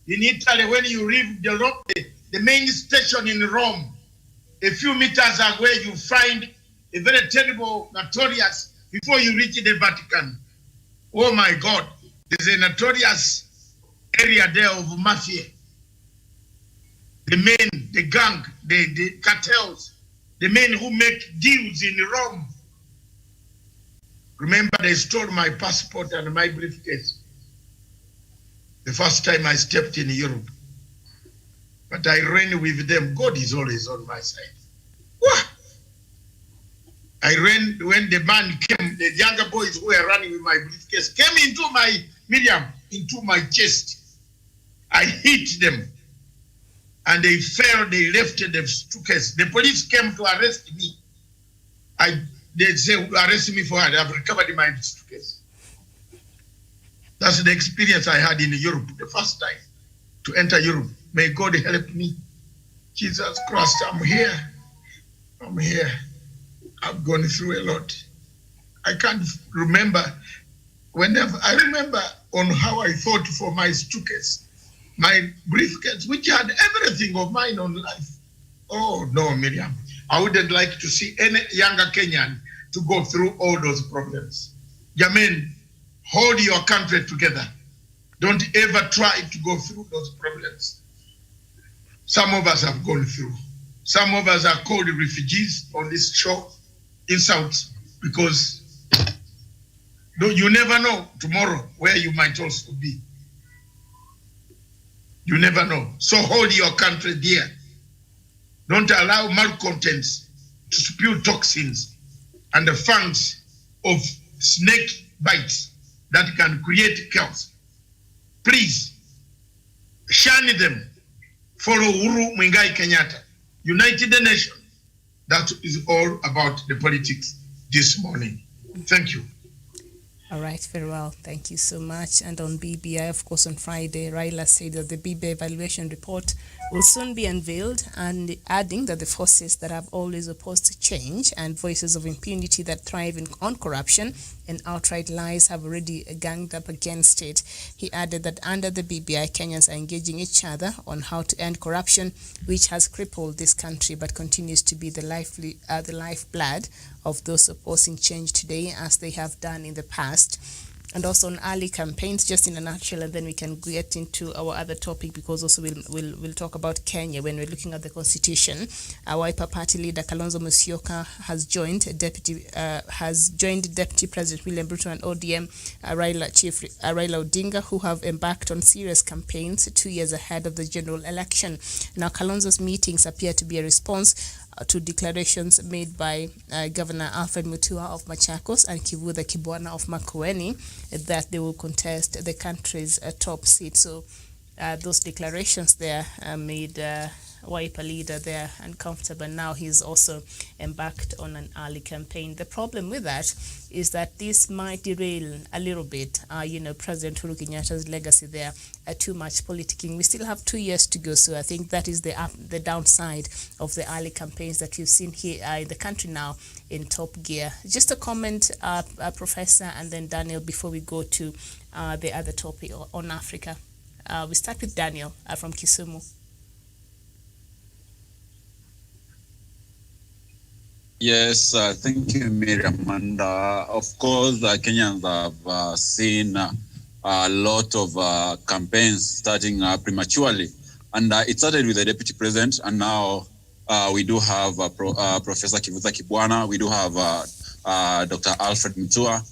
in Italy, when you leave the main station in Rome, a few meters away, you find a very terrible, notorious, before you reach the Vatican. Oh my God, there's a notorious area there of mafia. The men, the gang, the cartels, the men who make deals in Rome. Remember, they stole my passport and my briefcase the first time I stepped in Europe. But I ran with them. God is always on my side. What? I ran when the man came, the younger boys who were running with my briefcase came into into my chest. I hit them. And they fell, they left the suitcase. The police came to arrest me. They said, arrest me for what? I've recovered my suitcase. That's the experience I had in Europe, the first time to enter Europe. May God help me. Jesus Christ, I'm here. I'm here. I've gone through a lot. I can't remember. Whenever I remember on how I thought for my suitcase, my briefcase, which had everything of mine on life. Oh no, Miriam. I wouldn't like to see any younger Kenyan to go through all those problems. Jamin, hold your country together. Don't ever try to go through those problems. Some of us have gone through. Some of us are called refugees on this shore in South because you never know tomorrow where you might also be. You never know. So hold your country dear. Don't allow malcontents to spew toxins and the fangs of snake bites that can create chaos. Please, shun them. Follow Uhuru Muigai Kenyatta. United Nations. That is all about the politics this morning. Thank you. All right, very well. Thank you so much. And on BBI, of course, on Friday, Raila said that the BBI evaluation report will soon be unveiled, and adding that the forces that have always opposed change and voices of impunity that thrive on corruption and outright lies have already ganged up against it. He added that under the BBI, Kenyans are engaging each other on how to end corruption, which has crippled this country but continues to be the lifeblood of those opposing change today, as they have done in the past. And also on early campaigns, just in a nutshell, and then we can get into our other topic, because also we'll talk about Kenya when we're looking at the constitution. Our Wiper Party leader Kalonzo Musyoka has joined Deputy President William Ruto and ODM Raila Odinga, who have embarked on serious campaigns 2 years ahead of the general election. Now, Kalonzo's meetings appear to be a response to declarations made by Governor Alfred Mutua of Machakos and Kivutha Kibwana of Makueni that they will contest the country's top seat. So those declarations there made Wiper leader there uncomfortable. Now he's also embarked on an early campaign. The problem with that is that this might derail a little bit, President Uhuru Kenyatta's legacy there. Too much politicking. We still have 2 years to go, so I think that is the downside of the early campaigns that you've seen here in the country now in top gear. Just a comment, Professor, and then Daniel, before we go to the other topic on Africa. We start with Daniel from Kisumu. Yes, thank you, Miriam. And of course, Kenyans have seen a lot of campaigns starting prematurely. And it started with the deputy president, and now we do have Professor Kivuza Kibwana, we do have Dr. Alfred Mutua.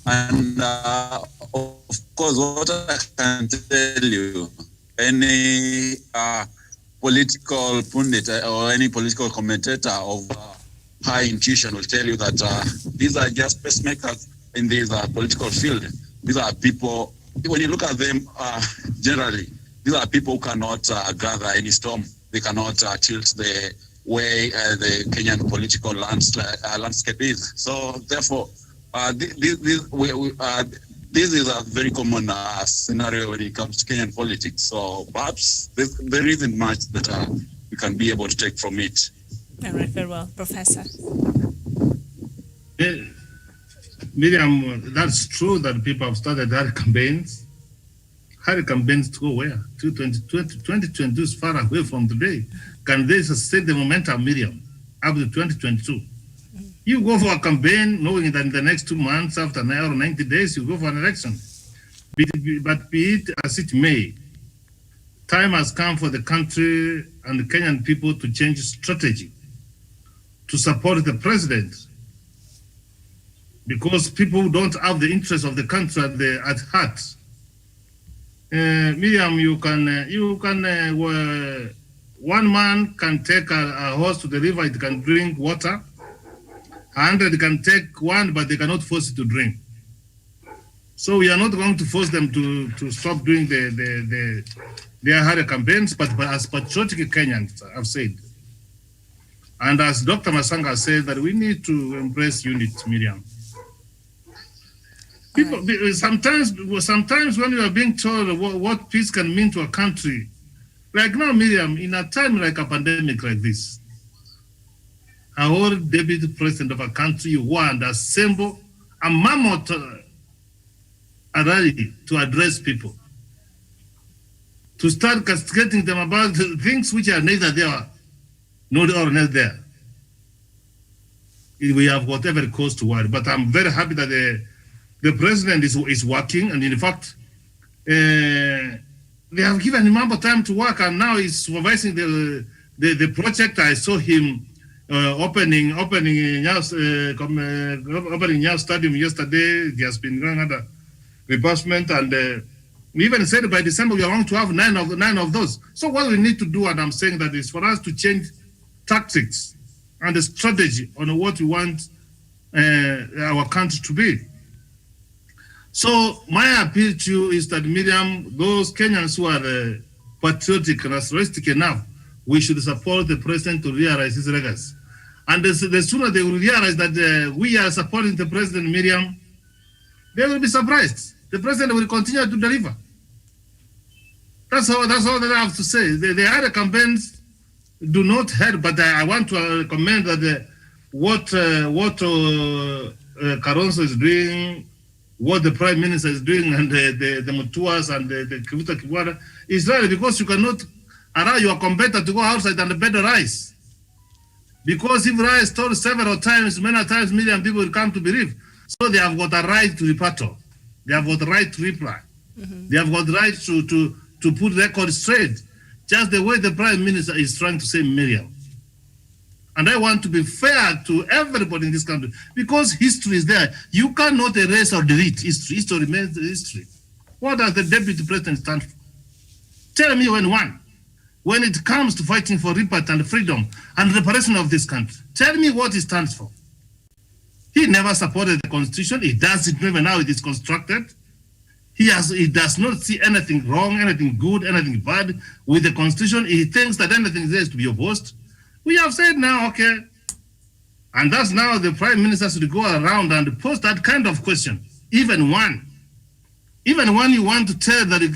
And of course, what I can tell you, any political pundit or any political commentator of high intuition will tell you that these are just pacemakers in this political field. These are people, when you look at them generally, these are people who cannot gather any storm. They cannot tilt the way the Kenyan political landscape is. So therefore, this is a very common scenario when it comes to Kenyan politics. So perhaps there isn't much that we can be able to take from it. All right, very well. Professor. Miriam, that's true that people have started hard campaigns. Hard campaigns to go where? 2022 is far away from today. Can they sustain the momentum, Miriam, up to 2022? You go for a campaign knowing that in the next 2 months, after 9 or 90 days, you go for an election. But be it as it may, time has come for the country and the Kenyan people to change strategy, to support the president, because people don't have the interest of the country at heart. Miriam, one man can take a horse to the river, it can drink water. 100 can take one, but they cannot force it to drink. So we are not going to force them to stop doing their hard campaigns, but as patriotic Kenyans have said, and as Dr. Masanga said, that we need to embrace unity, Miriam. People, sometimes when you are being told what peace can mean to a country, like now, Miriam, in a time like a pandemic like this, a whole deputy president of a country want to assemble a mammoth rally to address people, to start castigating them about things which are neither there nor not there. We have whatever cause to worry, but I'm very happy that the president is working, and in fact, they have given him ample time to work, and now he's supervising the project. I saw him opening Nyaw Stadium yesterday. He has been going under reimbursement, and we even said by December we are going to have nine of those. So what we need to do, and I'm saying that, is for us to change tactics and the strategy on what we want our country to be. So my appeal to you is that, Miriam, those Kenyans who are patriotic and nationalistic enough, we should support the president to realize his legacy. And the sooner they will realize that we are supporting the president, Miriam, they will be surprised. The president will continue to deliver. That's all that I have to say. The other campaigns do not help, but I want to commend that what Kalonzo is doing, what the Prime Minister is doing, and the Mutuas and the Kivuza Kibwana is really because you cannot allow your competitor to go outside and bed the rice. Because if rice told several times, many times, million people will come to believe. So they have got a right to rebuttal. They have got the right to reply. They have got the right to put records straight, just the way the Prime Minister is trying to say, Miriam. And I want to be fair to everybody in this country, because history is there. You cannot erase or delete history. History remains history. What does the deputy president stand for? Tell me when it comes to fighting for liberty and freedom and reparation of this country. Tell me what he stands for. He never supported the constitution. He doesn't even how it is constructed. He does not see anything wrong, anything good, anything bad with the constitution. He thinks that anything there is to be opposed. We have said now, okay, and that's now the Prime Minister should go around and post that kind of question. Even when you want to tell that it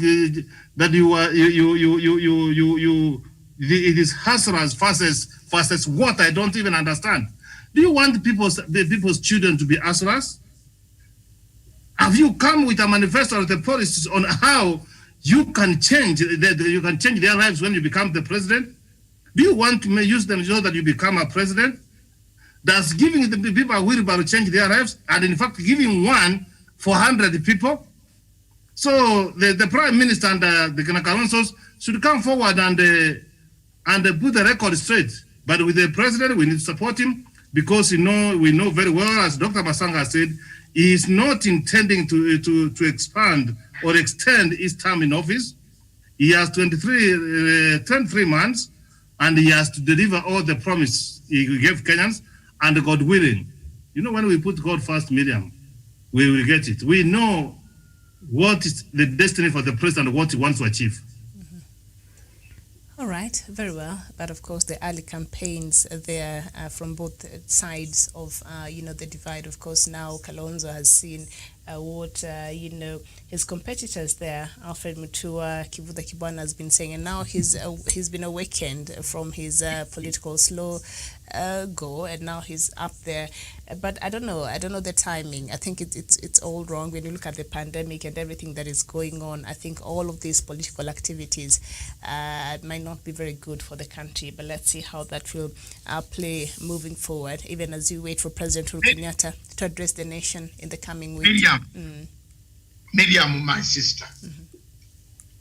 is hustlers versus what, I don't even understand. Do you want the people's children to be hustlers? Have you come with a manifesto of the policies on how you can change their lives when you become the president? Do you want to use them so that you become a president? Does giving the people a wheelbarrow change their lives? And in fact, giving one for 100 people? So the Prime Minister and the councils should come forward and put the record straight. But with the President, we need to support him because we know very well, as Dr. Masanga said, he is not intending to expand or extend his term in office. He has 23 months, and he has to deliver all the promise he gave Kenyans, and God willing. When we put God first, Miriam, we will get it. We know what is the destiny for the president, what he wants to achieve. All right, very well. But of course, the early campaigns there from both sides of, the divide. Of course, now Kalonzo has seen what, his competitors there, Alfred Mutua, Kivutha Kibwana has been saying, and now he's been awakened from his political slow go, and now he's up there. But I don't know the timing. I think it's all wrong when you look at the pandemic and everything that is going on. I think all of these political activities might not be very good for the country, but let's see how that will play moving forward, even as you wait for President Uhuru Kenyatta to address the nation in the coming week. Miriam, my sister,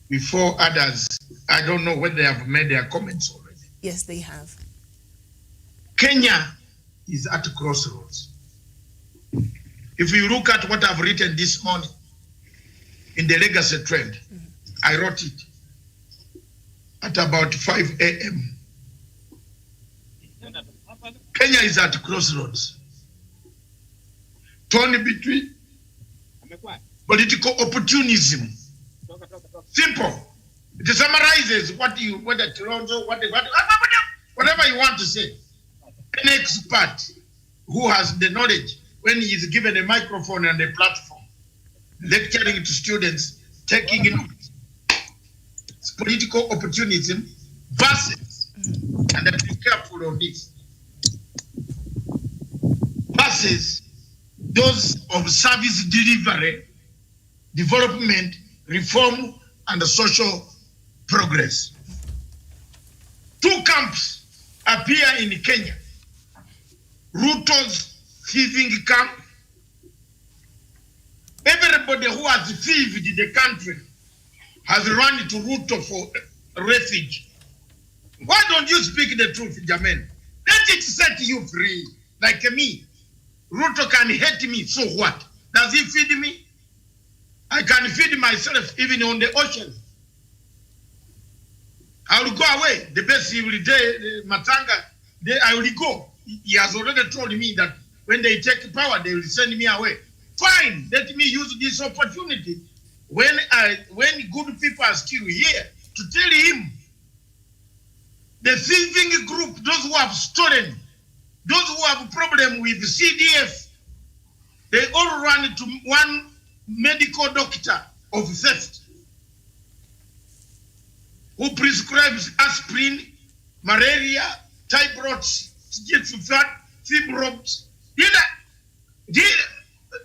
before others, I don't know whether they have made their comments already. Yes, they have. Kenya is at crossroads. If you look at what I've written this morning in the legacy trend, I wrote it at about 5 a.m. Kenya is at crossroads. Torn between political opportunism. Simple. It summarizes whatever you want to say. An expert who has the knowledge, when he is given a microphone and a platform, lecturing to students, taking notes. It's political opportunism versus, and be careful of this, versus those of service delivery, development, reform, and social progress. Two camps appear in Kenya. Ruto's thieving camp. Everybody who has thieved the country has run to Ruto for refuge. Why don't you speak the truth, Jamen? Let it set you free, like me. Ruto can hate me, so what? Does he feed me? I can feed myself even on the ocean. I will go away. The best he will do, Matanga, I will go. He has already told me that when they take power, they will send me away. Fine, let me use this opportunity when good people are still here to tell him the thieving group, those who have stolen, those who have a problem with the CDF, they all run to one medical doctor of theft who prescribes aspirin, malaria, typhoid, fibroids.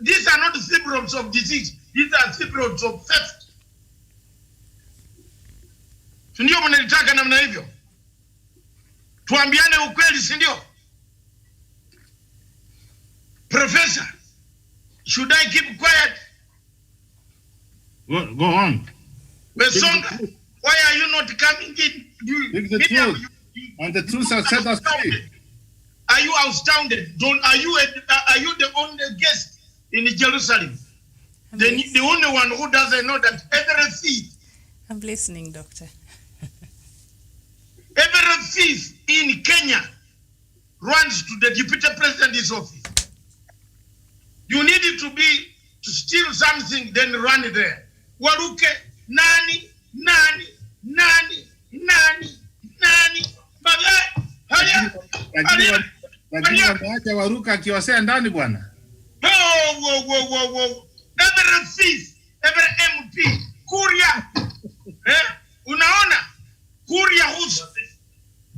These are not fibroids of disease. These are fibroids of theft. Ndio mnalitaka namna hivyo? Tuambiane ukweli, si ndio? Professor, should I keep quiet? Go on. Wesonga, why are you not coming in? Speak the truth. And the truth shall set us free. Are you astounded? Are you the only guest in Jerusalem? The only one who doesn't know that every thief. I'm listening, Doctor. Every thief in Kenya runs to the deputy president's office. You need it to steal something, then run there. Waruke, nani. Lakini wameacha Waruka akiwasea ndani bwana. Every thief, every MP, Kuria. Unaona? Kuria who's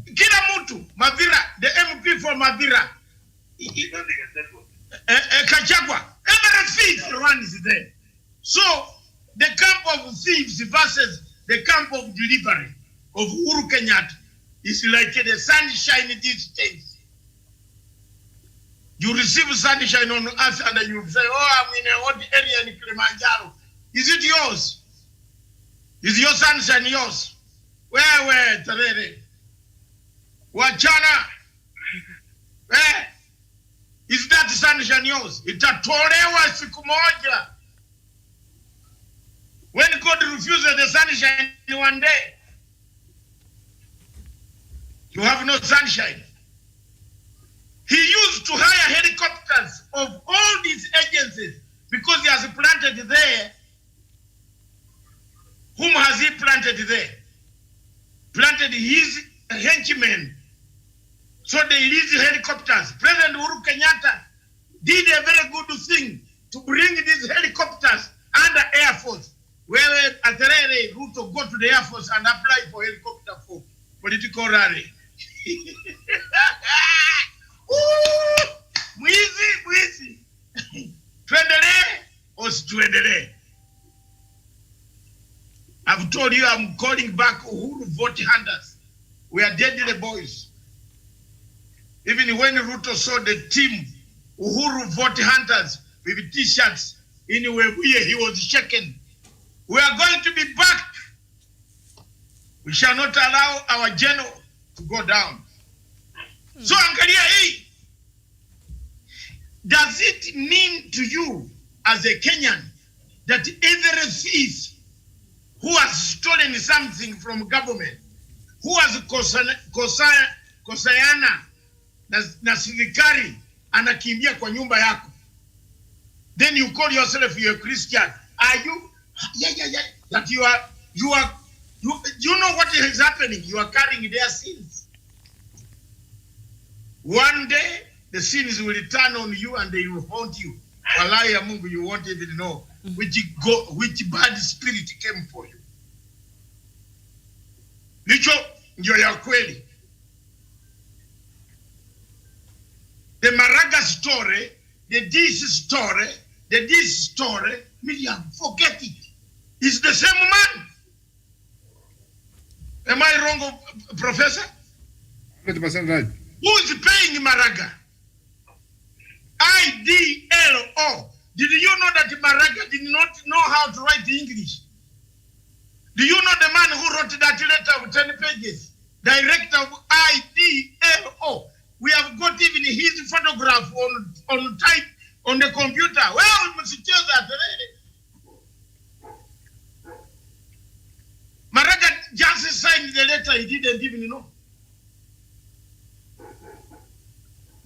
kila mtu, Mavira, the MP for Mavira. Kachagwa. Every thief runs there. So, the camp of thieves versus the camp of delivery of Uhuru Kenyatta is like the sunshine these days. You receive sunshine on earth and you say, oh, I'm in a hot area in Kilimanjaro. Is it yours? Is your sunshine yours? Where, Terere? Wachana? Where? Is that sunshine yours? Itatolewa siku moja. When God refuses the sunshine one day, you have no sunshine. He used to hire helicopters of all these agencies because he has planted there. Whom has he planted there? Planted his henchmen. So they released helicopters. President Uhuru Kenyatta did a very good thing to bring these helicopters under Air Force. Where Aterere Ruto go to the Air Force and apply for helicopter for political rally. Mwizi. Tuendelee or situendelee? I've told you I'm calling back Uhuru vote hunters. We are deadly boys. Even when Ruto saw the team, Uhuru vote hunters with t-shirts, anyway, he was shaken. We are going to be back. We shall not allow our general to go down. So, angalia hii. Does it mean to you as a Kenyan that every thief who has stolen something from government, who has kosayana na serikali anakimbia kwa nyumba yako, then you call yourself a Christian? Are you? Yeah. That you know what is happening? You are carrying their sins. One day, the sins will return on you and they will haunt you. Wallahi ya Mungu, you won't even know which bad spirit came for you. Licho ndio ya kweli. The Maraga story, the this story, Miriam, forget it. It's the same man. Am I wrong, Professor? 100% right. Who is paying Maraga? IDLO. Did you know that Maraga did not know how to write English? Do you know the man who wrote that letter of 10 pages? Director of IDLO. We have got even his photograph on type on the computer. Well, we must tell that already. Maraga just signed the letter, he didn't even know.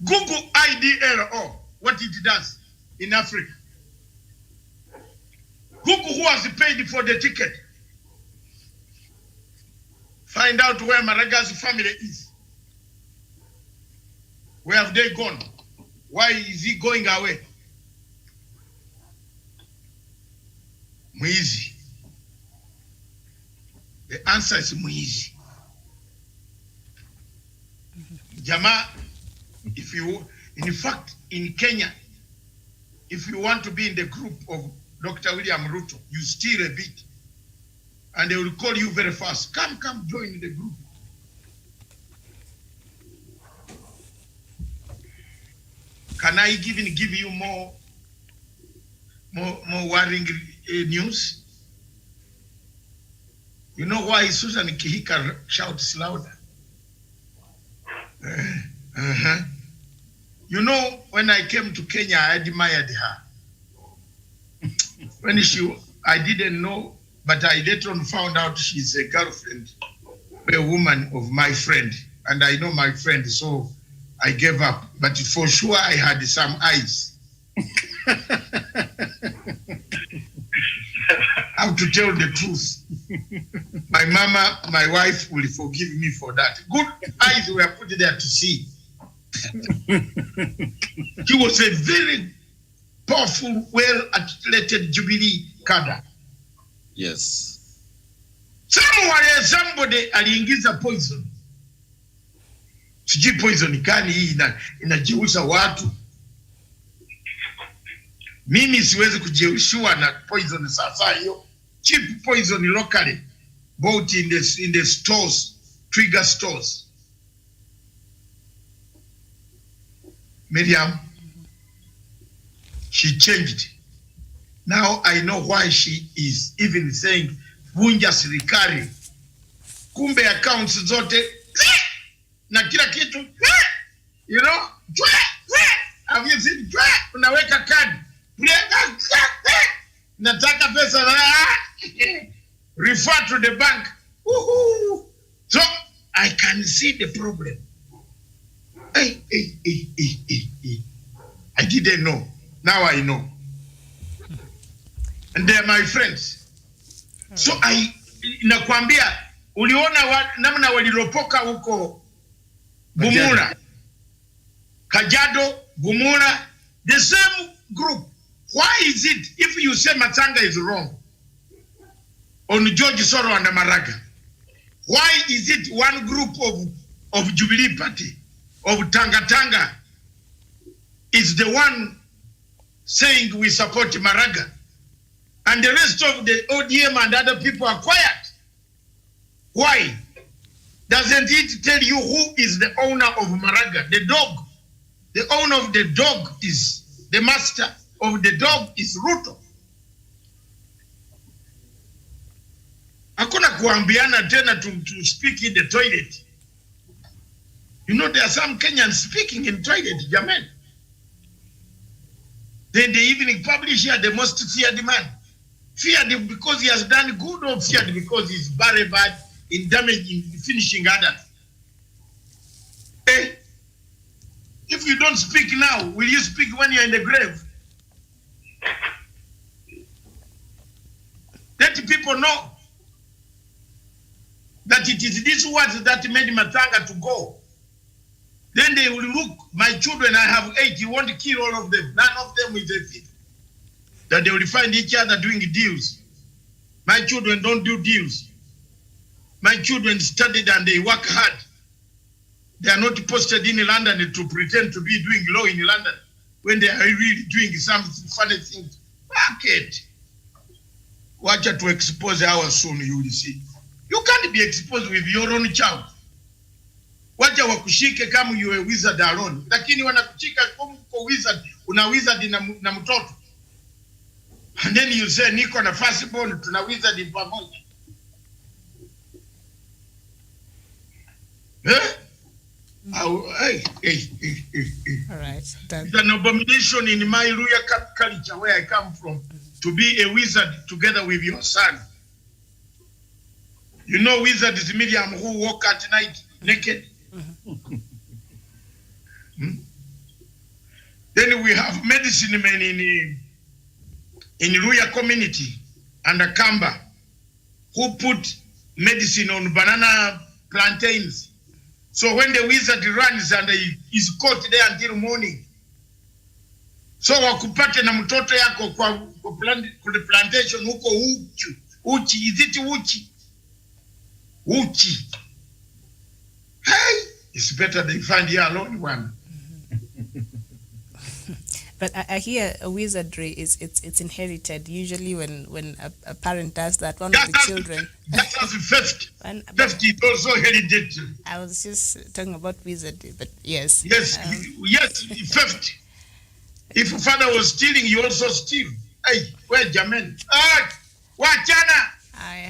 Google IDLO, what it does in Africa. Google who has paid for the ticket. Find out where Maraga's family is. Where have they gone? Why is he going away? Mwizi. The answer is Mwizi. Jama, if you, in fact, in Kenya, if you want to be in the group of Dr. William Ruto, you steal a bit, and they will call you very fast. Come, join the group. Can I even give you more worrying news? You know why Susan Kihika shouts louder? You know, when I came to Kenya, I admired her. I didn't know, but I later on found out she's a girlfriend, a woman of my friend. And I know my friend, so I gave up. But for sure, I had some eyes. I have to tell the truth. My mama, my wife will forgive me for that. Good eyes were put there to see. She was a very powerful, well-articulated Jubilee cadre. Yes. Somebody aliingiza poison. Sijui poison kani hii inajeusha watu. Mimi siwezi kujeushiwa na poison sasa hiyo. Cheap poison locally bought in the stores, trigger stores. Miriam, she changed. Now I know why she is even saying vunja serikali. Kumbe accounts zote na kila kitu, you know, have you seen, unaweka card, nataka pesa, refer to the bank. So I can see the problem. I didn't know. Now I know. And they're my friends. So nakwambia, uliona namna walilopoka huko Bumula, Kajiado, Bumula, the same group. Why is it, if you say Matsanga is wrong on George Soro and Maraga, why is it one group of Jubilee Party, of Tanga is the one saying we support Maraga, and the rest of the ODM and other people are quiet? Why? Doesn't it tell you who is the owner of Maraga? The dog. The owner of the dog is, the master of the dog is Ruto. Hakuna kuambiana tena to speak in the toilet. You know, there are some Kenyans speaking in toilet, Jamen. Then they even publish here the most feared man. Feared because he has done good, or feared because he's very bad in damaging, finishing others? If you don't speak now, will you speak when you're in the grave? Let people know that it is these words that made Matanga to go. Then they will look, my children, I have 8, you want to kill all of them. None of them is a thief. That they will find each other doing deals. My children don't do deals. My children studied and they work hard. They are not posted in London to pretend to be doing law in London when they are really doing some funny things. Fuck it. Watch out to expose our soon, you will see. You can't be exposed with your own child. Wacha wakushike kama you a wizard alone. Lakini wanakushika kama wizard, una wizard na mtoto. And then you say niko na firstborn, tuna wizard pamoja. All right. It's an abomination in my Luya culture where I come from to be a wizard together with your son. You know, wizard is Miriam who walk at night naked. Then we have medicine men in Luya community and a Kamba who put medicine on banana plantains. So when the wizard runs and he is caught there until morning, so wakupate na mtoto yako kwa plantation huko uchi, is it uchi? Uchi. Hey, it's better they find you alone one. But I hear a wizardry it's inherited. Usually when a parent does that, one of the children. That's theft. Theft is also hereditary. I was just talking about wizardry, but yes. Yes, yes, theft. If father was stealing, you also steal. Hey, where Jamen? Wachana.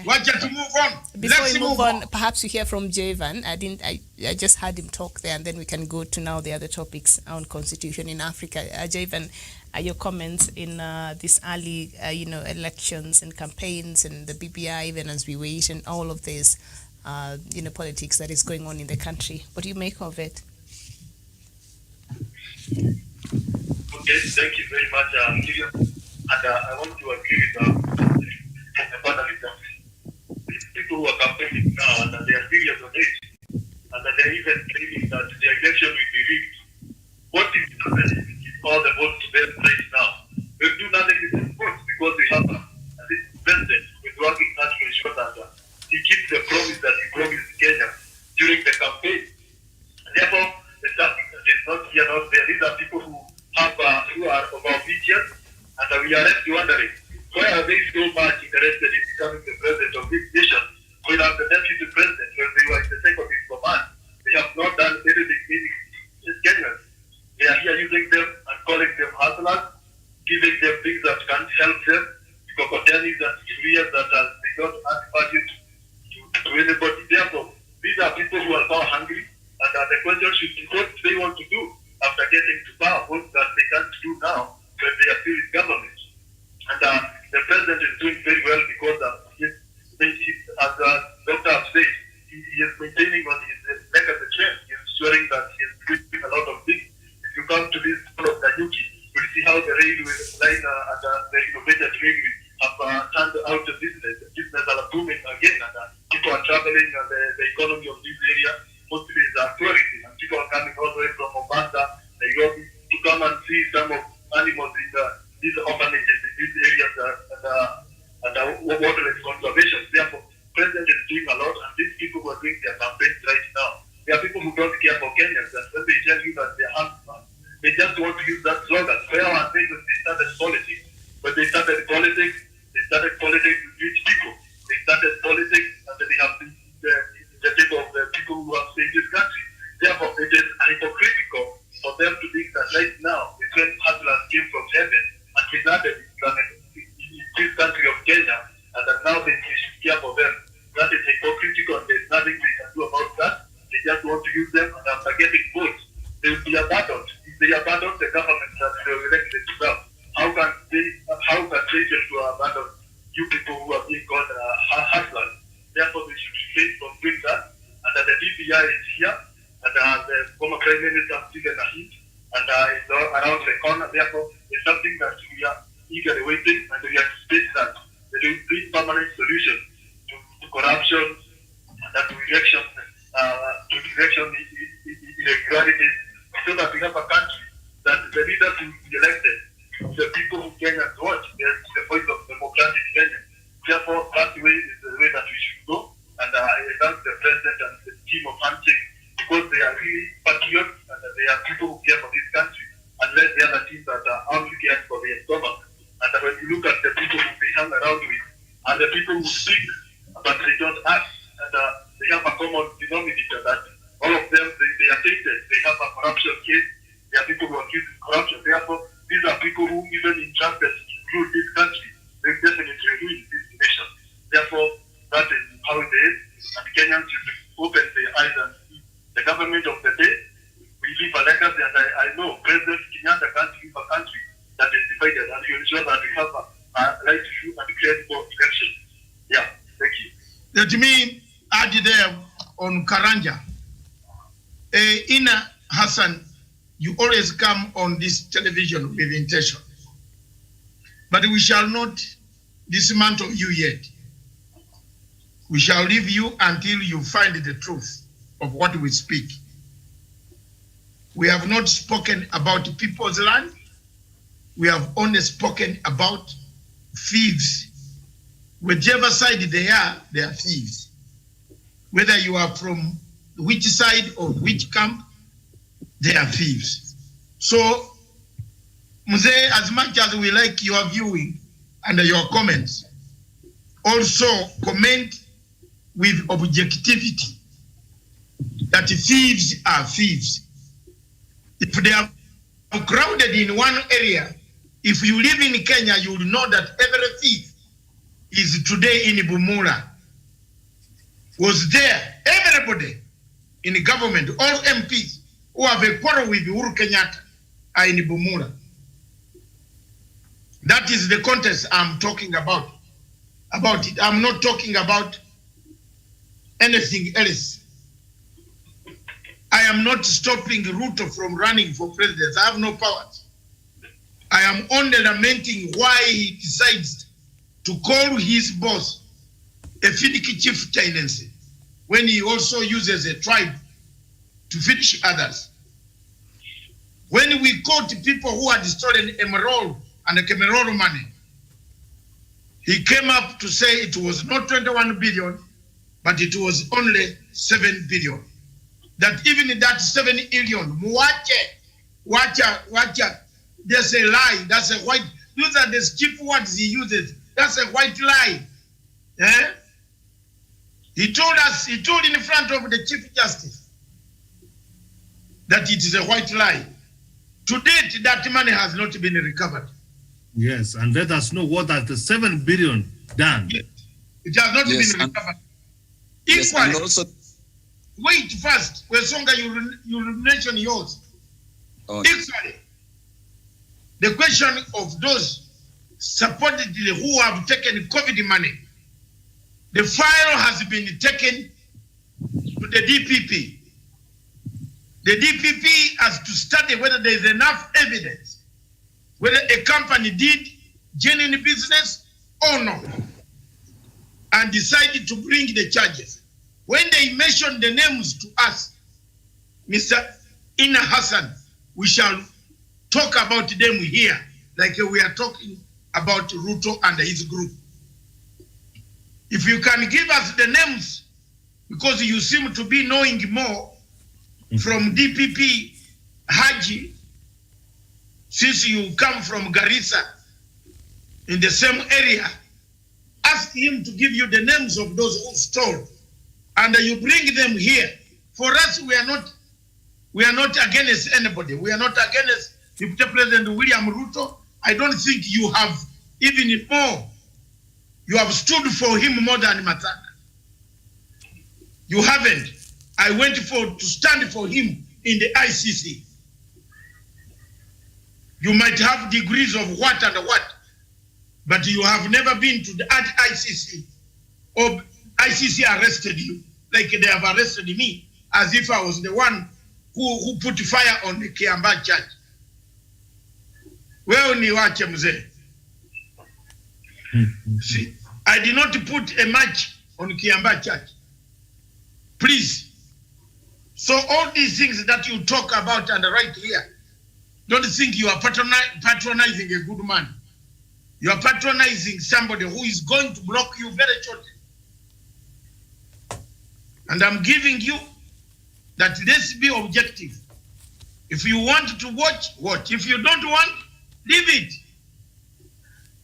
Watch to move on. Before we move on, perhaps you hear from Javan. I just heard him talk there, and then we can go to now the other topics on constitution in Africa. Javan, your comments in this early, elections and campaigns and the BBI, even as we wait, and all of this, politics that is going on in the country. What do you make of it? Okay, thank you very much, Miriam. And I want to agree with the panelists. People who are campaigning now and they are serious on it, and they're even claiming that the election will be rigged. What is happening is all the votes to them right now. We'll do nothing with the votes because we have this president who is working hard to ensure that he keeps the promise that he promised Kenya during the campaign. And therefore, the topic is not here, not there. These are people who are of our obedient, and we are left wondering, why are they so much interested in becoming the president of this nation when as the deputy president, when they were in the second in command, they have not done anything in Kenyans. They are here using them and calling them hustlers, giving them things that can help them, Kokotenis and Syrians that they don't add budget to anybody. Therefore, these are people who are power hungry, and the question should be what they want to do after getting to power, what that they can't do now when they are still in government. And the president is doing very well because as Dr. has said, he is maintaining on his leg of the chair. He is ensuring that he is doing a lot of things. If you come to this part of Nanyuki, you'll see how the railway line and the innovated railway have turned out a business. The business are booming again, and people are traveling, and the economy of this area mostly is tourism, and people are coming all the way from Mombasa, Nairobi, to come and see some of animals in these orphanages in these areas and wildlife conservation. Therefore, the president is doing a lot, and these people who are doing their campaigns right now, there are people who don't care for Kenyans, and when they tell you that they're handsome, they just want to use that slogan. Fair and things when they started politics. When they started politics with rich people. They started politics, and then they have the table of the people who have saved this country. Therefore, it is hypocritical for them to think that right now, the 12 hustlers came from heaven and presented this country of Kenya, and that now they should care for them. That is hypocritical, and there's nothing they can do about that. They just want to use them, and after getting votes, they will be abandoned. If they abandon the government that they elected to them, how can they just abandon you people who are being called hustlers? Therefore, they should refrain from doing that. And that the BBI is here, and the former Prime Minister Stephen Ahid, and it's around the corner. Therefore, it's something that we are eagerly waiting, and we anticipate that they will bring permanent solution to corruption, and to election irregularities, so that we have a country that the leaders will be elected, the people who Kenyans want, the voice of democratic Kenya. Therefore, that way is the way that we should go. And I thank the president and the team of Handshake because they are really patriots and they are people who care for this country, unless the other teams that are only cared for their stomach. And when you look at the people who they hang around with, and the people who speak, but they don't act, and they have a common denominator that all of them, they are tainted. They have a corruption case. They are people who are accused of corruption. Therefore, these are people who, even in trumpets to rule this country, they definitely ruin this nation. Therefore, that is how it is. And Kenyans should open their eyes and see the government of the day. We leave a legacy, and I know President Kenyatta can't leave a country that is divided, and you ensure that we have a right to shoot and credible election. Yeah, thank you. Let me add there on Karanja. Ina Hassan, you always come on this television with intention. But we shall not dismantle you yet. We shall leave you until you find the truth of what we speak. We have not spoken about people's land. We have only spoken about thieves. Whichever side they are thieves. Whether you are from which side or which camp, they are thieves. So, Mzee, as much as we like your viewing and your comments, also comment with objectivity that thieves are thieves. If they are crowded in one area, if you live in Kenya, you will know that every thief is today in Bumula. Was there, everybody in the government, all MPs who have a quarrel with Uhuru Kenyatta are in Bumula. That is the contest I'm talking about it. I'm not talking about anything else. I am not stopping Ruto from running for president. I have no powers. I am only lamenting why he decides to call his boss a Finiki chieftaincy when he also uses a tribe to finish others. When we caught people who had stolen emerald and the Cameroon money, he came up to say it was not 21 billion, but it was only 7 billion. That even in that 7 billion, wacha, there's a lie, that's a white, those are the cheap words he uses, that's a white lie. Eh? He told in front of the Chief Justice that it is a white lie. To date, that money has not been recovered. Yes, and let us know what are the 7 billion done. It has not Yes, been and- recovered. Yes, and Equally, also, wait first. Wesonga, you mention yours. oh, Equally, the question of those supposedly who have taken COVID money, the file has been taken to the DPP. The DPP has to study whether there is enough evidence, whether a company did genuine business or not, and decided to bring the charges. When they mention the names to us, Mr. Ina Hassan, we shall talk about them here, like we are talking about Ruto and his group. If you can give us the names, because you seem to be knowing more from DPP Haji, since you come from Garissa in the same area, ask him to give you the names of those who stole, and you bring them here. For us, we are not against anybody. We are not against Deputy President William Ruto. I don't think you have even more. You have stood for him more than Matanga. You haven't. I went to stand for him in the ICC. You might have degrees of what and what, but you have never been to the ICC, or ICC arrested you like they have arrested me, as if I was the one who put fire on the Kiamba church. Well, niwache mzee. See, I did not put a match on Kiamba church. Please. So all these things that you talk about and right here, don't think you are patronizing a good man. You are patronizing somebody who is going to block you very shortly. And I'm giving you that let's be objective. If you want to watch, watch. If you don't want, leave it.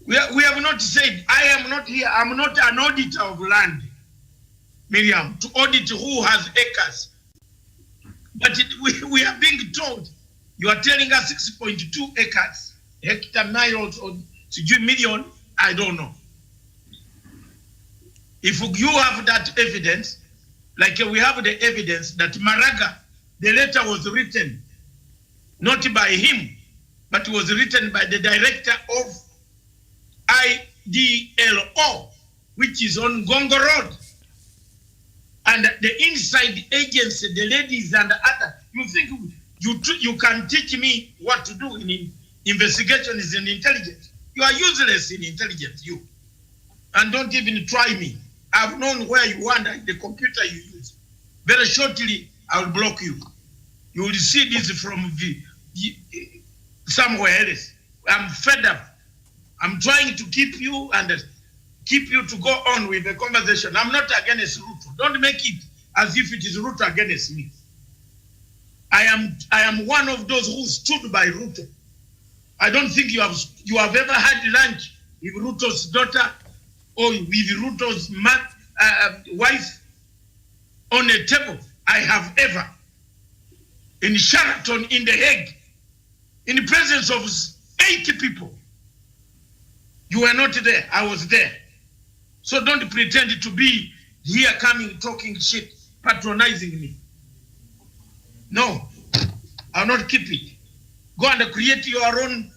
We have not said, I am not here, I'm not an auditor of land, Miriam, to audit who has acres. But we are being told, you are telling us 6.2 acres, hectare miles or million, I don't know. If you have that evidence, like we have the evidence that Maraga, the letter was written not by him, but was written by the director of IDLO, which is on Gongo Road. And the inside agency, the ladies and the other, you think you can teach me what to do in investigation is in intelligence. You are useless in intelligence, you. And don't even try me. I've known where you are and the computer you use. Very shortly, I will block you. You will see this from somewhere else. I'm fed up. I'm trying to keep you and keep you to go on with the conversation. I'm not against Ruto. Don't make it as if it is Ruto against me. I am one of those who stood by Ruto. I don't think you have ever had lunch with Ruto's daughter or with Ruto's wife on a table. I have ever. In Sheraton, in The Hague, in the presence of 80 people. You were not there. I was there. So don't pretend to be here coming, talking shit, patronizing me. No, I'll not keep it. Go and create your own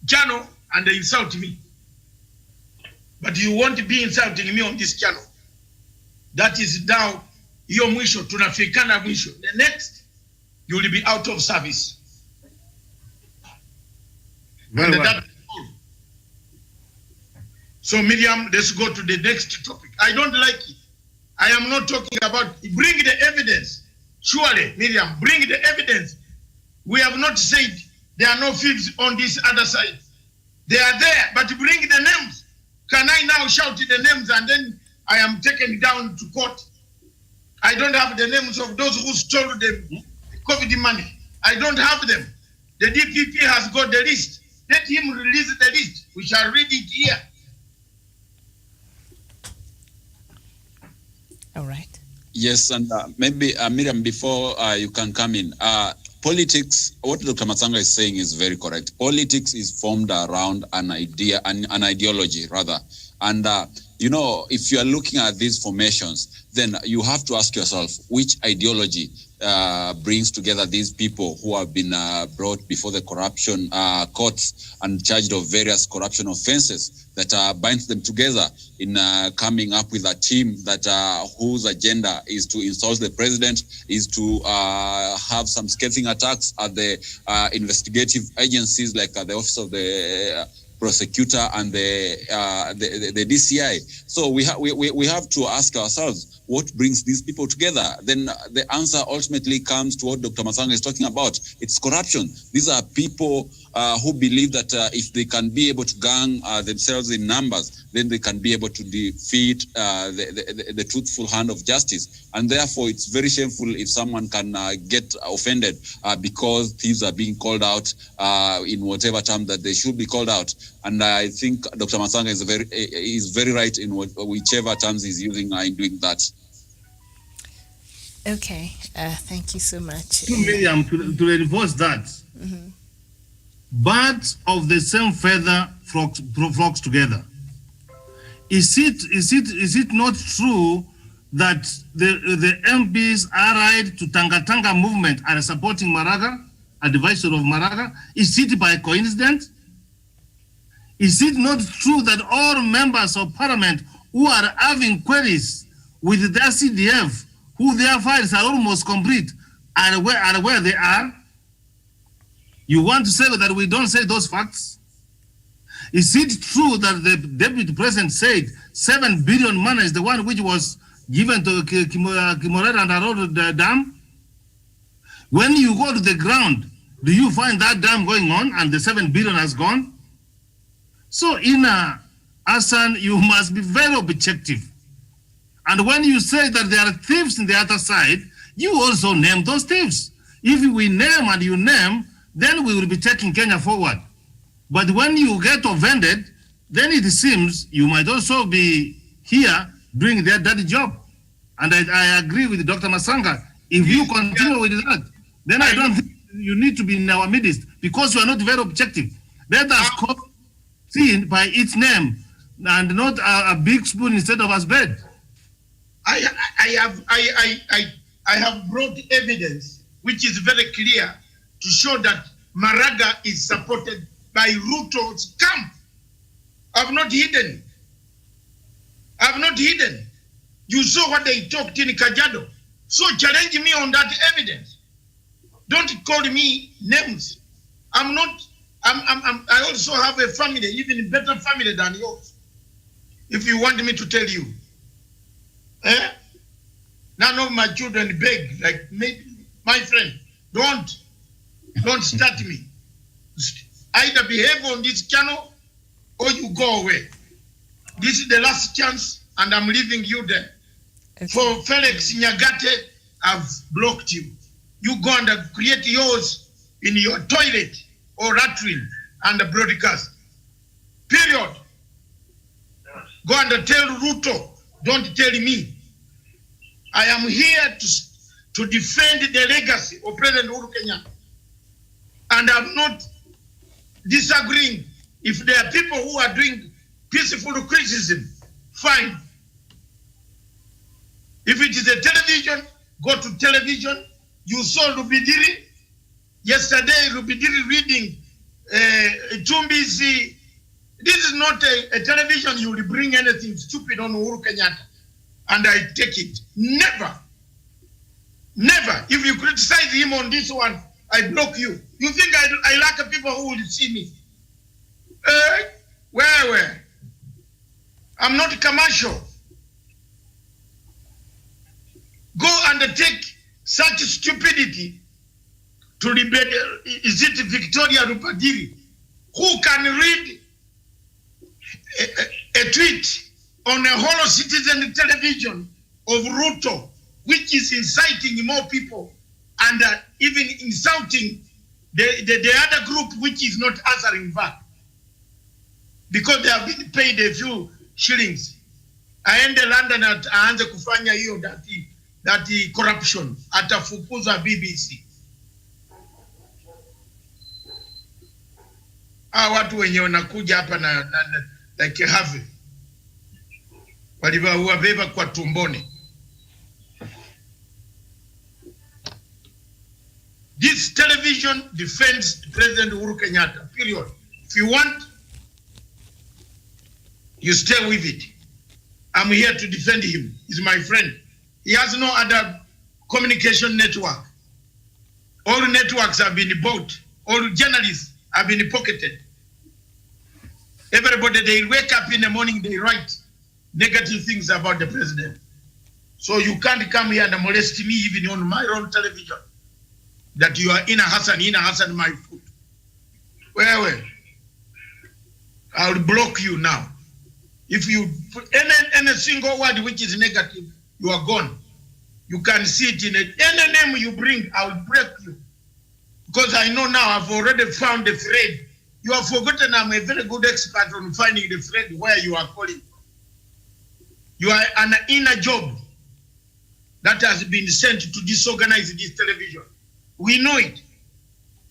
channel and insult me. But you won't be insulting me on this channel. That is now your mwisho, tunafikana mwisho. The next, you will be out of service. Very well. So Miriam, let's go to the next topic. I don't like it. I am not talking about, bring the evidence. Surely, Miriam, bring the evidence. We have not said there are no thieves on this other side. They are there, but bring the names. Can I now shout the names and then I am taken down to court? I don't have the names of those who stole the COVID money. I don't have them. The DPP has got the list. Let him release the list. We shall read it here. All right. yes, and maybe Miriam, before you can come in, politics, what Dr. Matsanga is saying is very correct. Politics is formed around an idea, an ideology rather. And, if you are looking at these formations, then you have to ask yourself, which ideology brings together these people who have been brought before the corruption courts and charged of various corruption offenses that binds them together in coming up with a team that whose agenda is to insult the president, is to have some scathing attacks at the investigative agencies like the Office of the Prosecutor and the DCI. So we have to ask ourselves, what brings these people together? Then the answer ultimately comes to what Dr. Matsanga is talking about. It's corruption. These are people who believe that if they can be able to gang themselves in numbers, then they can be able to defeat the truthful hand of justice. And therefore, it's very shameful if someone can get offended because thieves are being called out in whatever term that they should be called out. And I think Dr. Matsanga is very right in whichever terms he's using in doing that. Okay, thank you so much. Miriam, to reinforce that, birds of the same feather flocks together. Is it not true that the MPs allied to Tanga movement are supporting Maraga, advisor of Maraga? Is it by coincidence? Is it not true that all members of parliament who are having queries with the CDF, who their files are almost complete, are where they are? You want to say that we don't say those facts? Is it true that the deputy president said 7 billion money is the one which was given to Kimorera and Arod Dam? When you go to the ground, do you find that dam going on and the 7 billion has gone? So Hassan, you must be very objective. And when you say that there are thieves in the other side, you also name those thieves. If we name and you name, then we will be taking Kenya forward. But when you get offended, then it seems you might also be here doing their dirty job. And I agree with Dr. Matsanga. If you continue with that, then I don't think you need to be in our midst because you are not very objective. Let us call sin by its name and not a big spoon instead of a spade. I have brought evidence which is very clear to show that Maraga is supported by Ruto's camp. I've not hidden. You saw what they talked in Kajiado. So challenge me on that evidence. Don't call me names. I also have a family, even better family than yours. If you want me to tell you. None of my children beg, like me, my friend. Don't start me. Either behave on this channel or you go away. This is the last chance and I'm leaving you there. Okay. For Felix Nyagate, I've blocked you. You go and create yours in your toilet or latrine and broadcast. Period. Go and tell Ruto, don't tell me. I am here to defend the legacy of President Uhuru Kenyatta. And I'm not disagreeing. If there are people who are doing peaceful criticism, fine. If it is a television, go to television. You saw Rubidiri. Yesterday, Rubidiri reading Chumbi's. This is not a television you will bring anything stupid on Uhuru Kenyatta. And I take it. Never. Never. If you criticize him on this one, I block you. You think I like people who will see me? Where? I'm not commercial. Go undertake such stupidity to debate. Is it Victoria Rubadiri who can read a tweet on a whole citizen television of Ruto, which is inciting more people and even insulting the other group which is not answering back because they have been paid a few shillings. Aende London aanze kufanya hiyo that corruption atafukuza BBC. watu wenye wanakuja hapa na like have waliwabeba kwa tumboni. This television defends President Uhuru Kenyatta, period. If you want, you stay with it. I'm here to defend him. He's my friend. He has no other communication network. All networks have been bought. All journalists have been pocketed. Everybody, they wake up in the morning, they write negative things about the president. So you can't come here and molest me even on my own television. That you are Ina Hassan, my foot. Well, I'll block you now. If you put any single word which is negative, you are gone. You can see it in it. Any name you bring, I'll break you. Because I know now I've already found the thread. You have forgotten I'm a very good expert on finding the thread where you are calling. You are an inner job that has been sent to disorganize this television. We know it.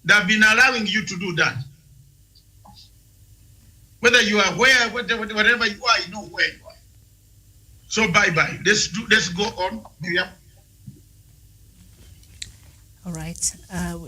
They have been allowing you to do that. Whether you are where, whatever you are, you know where you are. So bye-bye. Let's go on, Miriam. All right.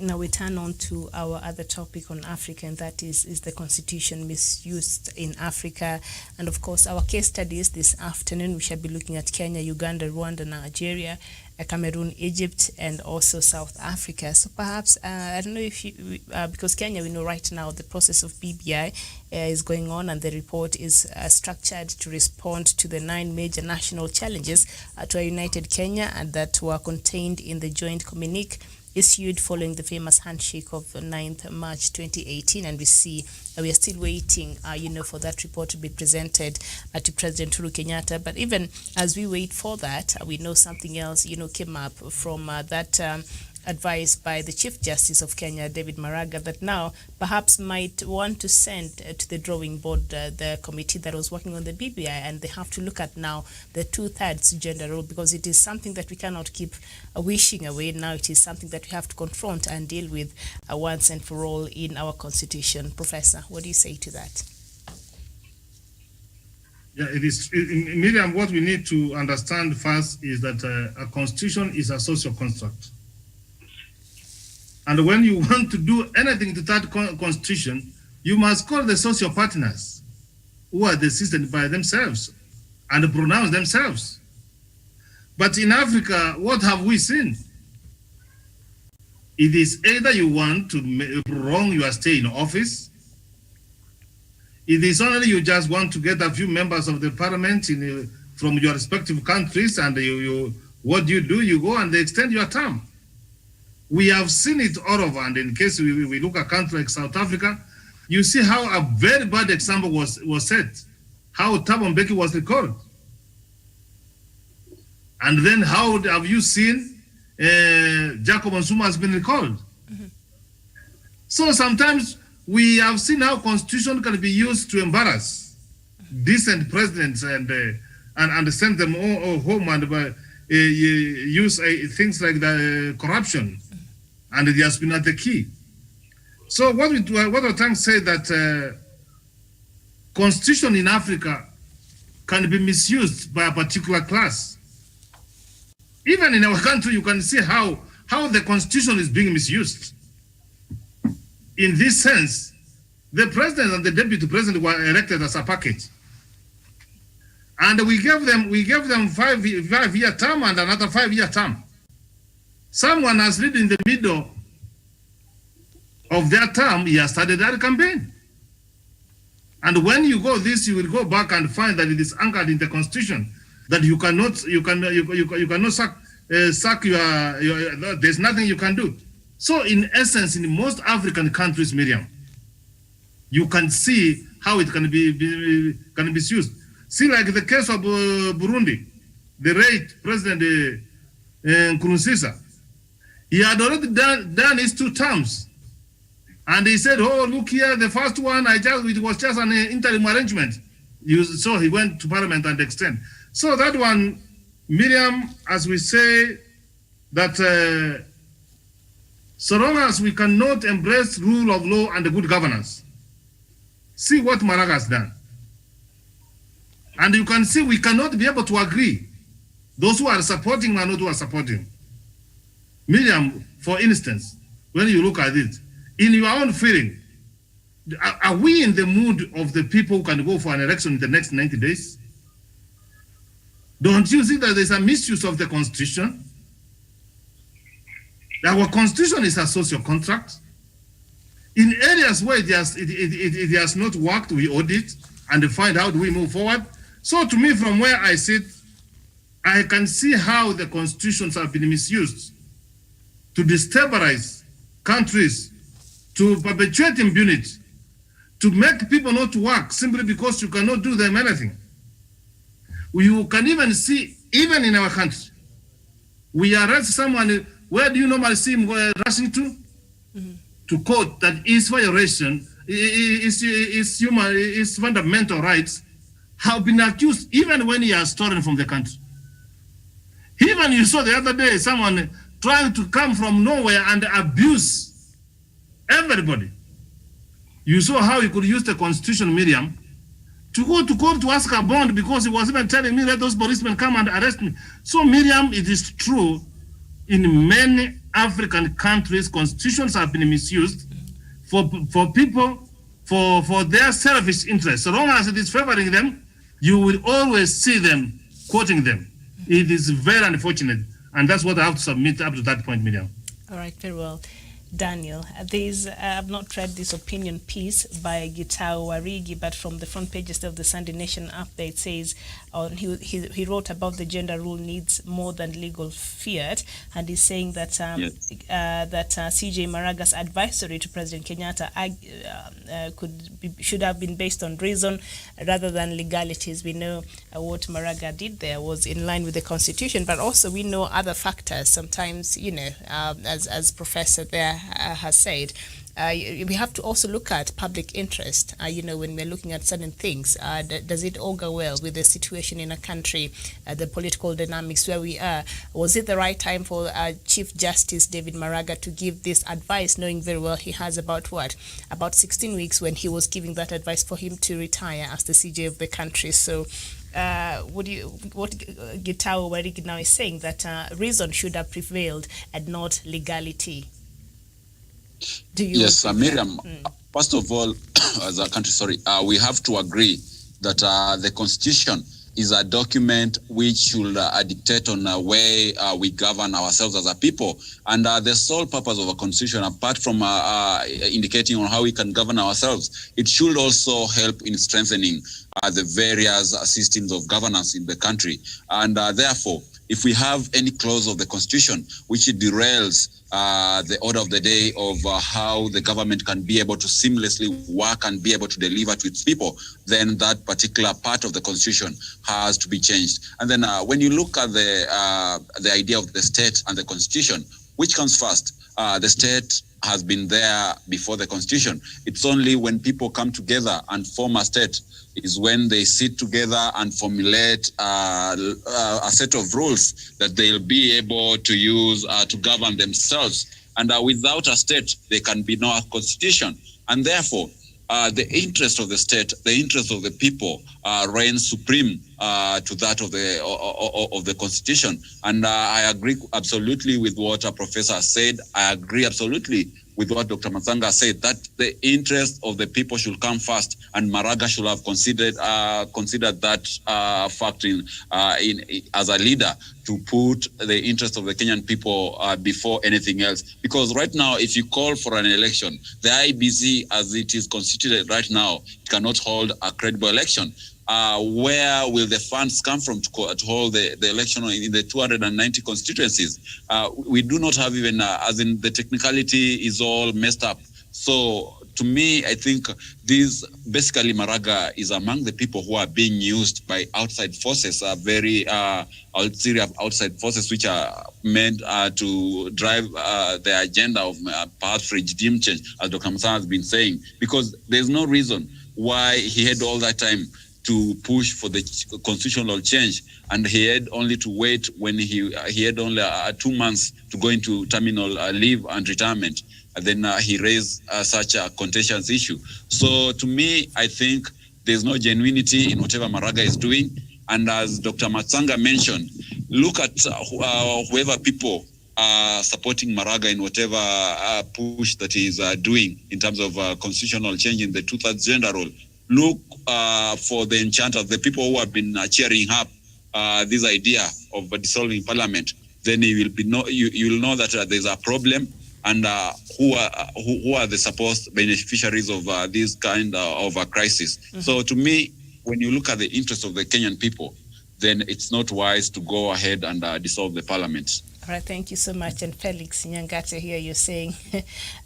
Now we turn on to our other topic on Africa, and that is the constitution misused in Africa. And of course, our case studies this afternoon, we shall be looking at Kenya, Uganda, Rwanda, Nigeria, Cameroon, Egypt, and also South Africa. So perhaps, I don't know if you, because Kenya, we know right now the process of BBI is going on, and the report is structured to respond to the 9 major national challenges to a united Kenya, and that were contained in the joint communique issued following the famous handshake of 9th March 2018, and we see we are still waiting, for that report to be presented to President Uhuru Kenyatta. But even as we wait for that, we know something else, came up from that advice by the Chief Justice of Kenya, David Maraga, that now perhaps might want to send to the drawing board the committee that was working on the BBI, and they have to look at now the 2/3 gender rule, because it is something that we cannot keep wishing away. Now it is something that we have to confront and deal with once and for all in our constitution. Professor, what do you say to that? Yeah, it is. Miriam, what we need to understand first is that a constitution is a social construct. And when you want to do anything to that constitution, you must call the social partners who are decided by themselves and pronounce themselves. But in Africa, what have we seen? It is either you want to prolong your stay in office, it is only you just want to get a few members of the parliament from your respective countries, and what do? You go and they extend your term. We have seen it all over, and in case we look at a country like South Africa, you see how a very bad example was set, how Thabo Mbeki was recalled. And then how have you seen Jacob Zuma has been recalled? Mm-hmm. So sometimes we have seen how constitution can be used to embarrass decent presidents and send them all home and use things like the corruption. And it has been at the key. So what we're trying to say that constitution in Africa can be misused by a particular class. Even in our country, you can see how the constitution is being misused. In this sense, the president and the deputy president were elected as a package. And we gave them 5-year term and another 5-year term. Someone has lived in the middle of their term, he has started that campaign. And when you go this, you will go back and find that it is anchored in the constitution, that you cannot sack your there's nothing you can do. So in essence, in most African countries, Miriam, you can see how it can be misused. See, like the case of Burundi, the late President Nkurunziza. He had already done his 2 terms. And he said, oh, look here, the first one, it was just an interim arrangement. So he went to parliament and extend. So that one, Miriam, as we say, that so long as we cannot embrace rule of law and the good governance, See what Maraga has done. And you can see we cannot be able to agree. Those who are supporting and not who are supporting. Miriam, for instance, when you look at it, in your own feeling, are we in the mood of the people who can go for an election in the next 90 days? Don't you see that there's a misuse of the Constitution? Our Constitution is a social contract. In areas where it has not worked, we audit and find out we move forward. So to me, from where I sit, I can see how the constitutions have been misused to destabilize countries, to perpetuate impunity, to make people not work simply because you cannot do them anything. You can even see, even in our country, we arrest someone, where do you normally see him rushing to? Mm-hmm. To court that his violation, his fundamental rights have been accused even when he has stolen from the country. Even you saw the other day someone trying to come from nowhere and abuse everybody. You saw how he could use the Constitution, Miriam, to go to court to ask a bond because he was even telling me that those policemen come and arrest me. So Miriam, it is true, in many African countries, constitutions have been misused for people, for their selfish interests. So long as it is favoring them, you will always see them quoting them. It is very unfortunate, and that's what I have to submit up to that point, Miriam. All right, very well. Daniel, I've not read this opinion piece by Gitau Warigi, but from the front pages of the Sunday Nation update says he wrote about the gender rule needs more than legal fiat, and he's saying that CJ Maraga's advisory to President Kenyatta should have been based on reason rather than legalities. We know what Maraga did there was in line with the Constitution, but also we know other factors. Sometimes, as Professor there has said, we have to also look at public interest, when we're looking at certain things. Does it augur well with the situation in a country, the political dynamics where we are? Was it the right time for Chief Justice David Maraga to give this advice, knowing very well he has about 16 weeks when he was giving that advice for him to retire as the CJ of the country? So what Gitau Warigi now is saying, that reason should have prevailed and not legality. Yes, Miriam, first of all, as a country, we have to agree that the Constitution is a document which should dictate on the way we govern ourselves as a people. And the sole purpose of a Constitution, apart from indicating on how we can govern ourselves, it should also help in strengthening the various systems of governance in the country. And therefore, if we have any clause of the Constitution which derails the order of the day of how the government can be able to seamlessly work and be able to deliver to its people, then that particular part of the Constitution has to be changed. And then when you look at the idea of the state and the Constitution, which comes first? The state has been there before the Constitution. It's only when people come together and form a state is when they sit together and formulate a set of rules that they'll be able to use to govern themselves. And without a state, there can be no Constitution. And therefore, the interest of the state, the interest of the people reigns supreme to that of the Constitution. And I agree absolutely with what a professor said. I agree absolutely with what Dr. Matsanga said, that the interest of the people should come first, and Maraga should have considered that fact in as a leader, to put the interest of the Kenyan people before anything else. Because right now, if you call for an election, the IBC, as it is constituted right now, it cannot hold a credible election. Where will the funds come from to hold the election in the 290 constituencies? We do not have even, as in the technicality is all messed up. So to me, I think this basically Maraga is among the people who are being used by outside forces, very outside forces which are meant to drive the agenda of perhaps regime change, as Dr. Masan has been saying, because there's no reason why he had all that time to push for the constitutional change, and he had only to wait when he had only 2 months to go into terminal leave and retirement. then he raised such a contentious issue. So to me, I think there's no genuinity in whatever Maraga is doing. And as Dr. Matsanga mentioned, look at whoever people are supporting Maraga in whatever push that he's doing in terms of constitutional change in the two-thirds gender role. Look for the enchanters, the people who have been cheering up this idea of dissolving parliament. Then you will know that there's a problem, and who are the supposed beneficiaries of this kind of a crisis. Mm-hmm. So to me, when you look at the interests of the Kenyan people, then it's not wise to go ahead and dissolve the parliament. All right, thank you so much. And Felix Nyangate here, you're saying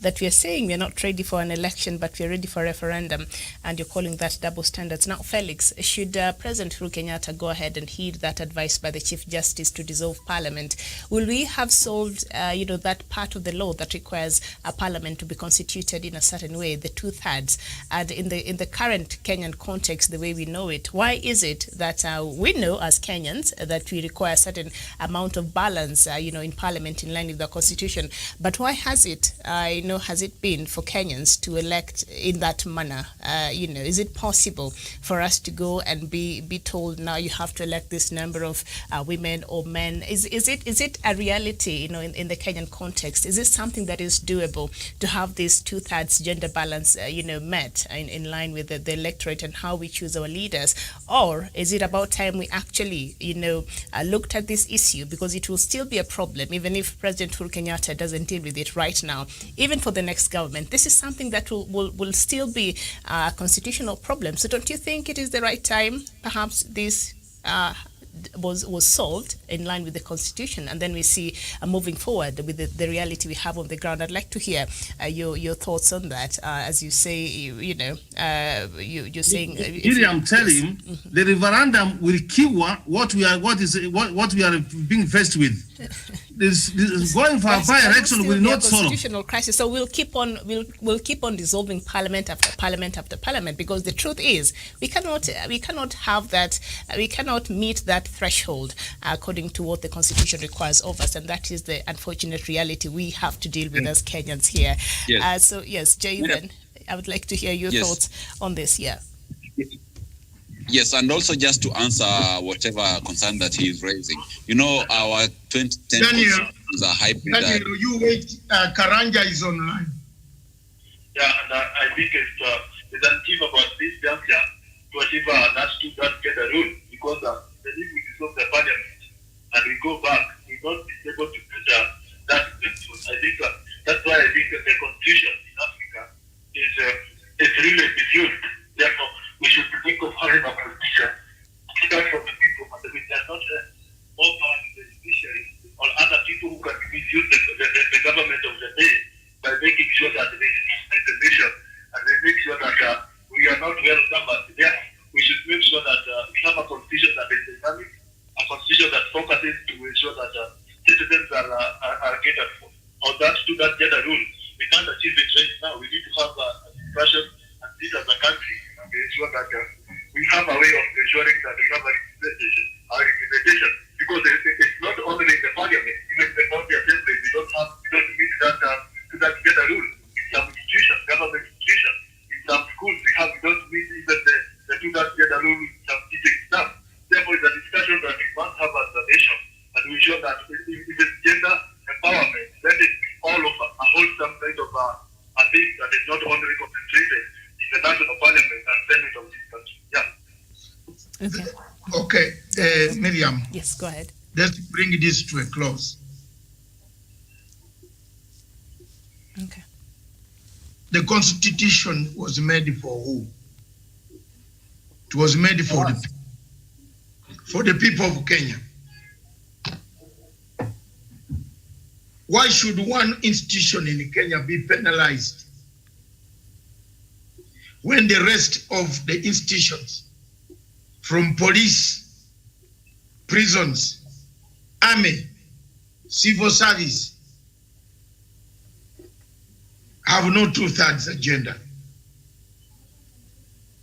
that we're saying we're not ready for an election, but we're ready for a referendum, and you're calling that double standards. Now, Felix, should President Uhuru Kenyatta go ahead and heed that advice by the Chief Justice to dissolve Parliament, will we have solved, that part of the law that requires a Parliament to be constituted in a certain way, the two-thirds? And in the current Kenyan context, the way we know it, why is it that we know as Kenyans that we require a certain amount of balance, in Parliament in line with the Constitution, but why has it been for Kenyans to elect in that manner? Is it possible for us to go and be told now you have to elect this number of women or men? Is it a reality, in the Kenyan context? Is it something that is doable to have this two-thirds gender balance, met in line with the electorate and how we choose our leaders? Or is it about time we actually, looked at this issue, because it will still be a problem, even if President Uhuru Kenyatta doesn't deal with it right now, even for the next government? This is something that will still be a constitutional problem. So don't you think it is the right time, perhaps this was solved in line with the Constitution, and then we see moving forward with the reality we have on the ground? I'd like to hear your thoughts on that. As you say, you're saying. I'm telling him, the referendum will kill what we are being faced with. This going for a by-election will not solve constitutional crisis. So we'll keep on dissolving parliament after parliament after parliament, because the truth is we cannot have that. We cannot meet that threshold according to what the Constitution requires of us, and that is the unfortunate reality we have to deal with as Kenyans here. Yes. So yes, Jayden, I would like to hear your thoughts on this. Yeah. Yes, and also just to answer whatever concern that he is raising, our 2010 is a hybrid. Daniel, you wait. Karanja is online. Yeah, and I think it's unachievable at this juncture to achieve that gender rule, because if we dissolve the parliament and we go back, we will not be able to get that principle. I think that's why I think the constitution in Africa is really misused. Therefore, we should think of having a constitution start from the people, but we cannot more power to the judiciary or other people who can misuse the government of the day by making sure that they respect the nation and they make sure that we are not well governed. Yeah, we should make sure that we have a constitution that is dynamic, a constitution that focuses to ensure that citizens are catered for. Or that to that gender rule, we can't achieve it right now. We need to have a discussion and sit as a country and ensure that we have a way of ensuring that we have a representation. Because it's not only in the parliament, even the county assembly, we don't meet that gender rule. In some institutions, government institutions, in some schools, we don't meet even the two-that gender rule in some teaching staff. Therefore, it's a discussion that we must have as a nation, and we ensure that it is gender empowerment, that is all of a wholesome kind of a thing that is not only concentrated in the national parliament and senate of this country. Yeah. Okay, Miriam. Yes, go ahead. Let's bring this to a close. Okay. The Constitution was made for who? It was made for the people of Kenya. Why should one institution in Kenya be penalized when the rest of the institutions, from police, prisons, army, civil service, have no two-thirds agenda?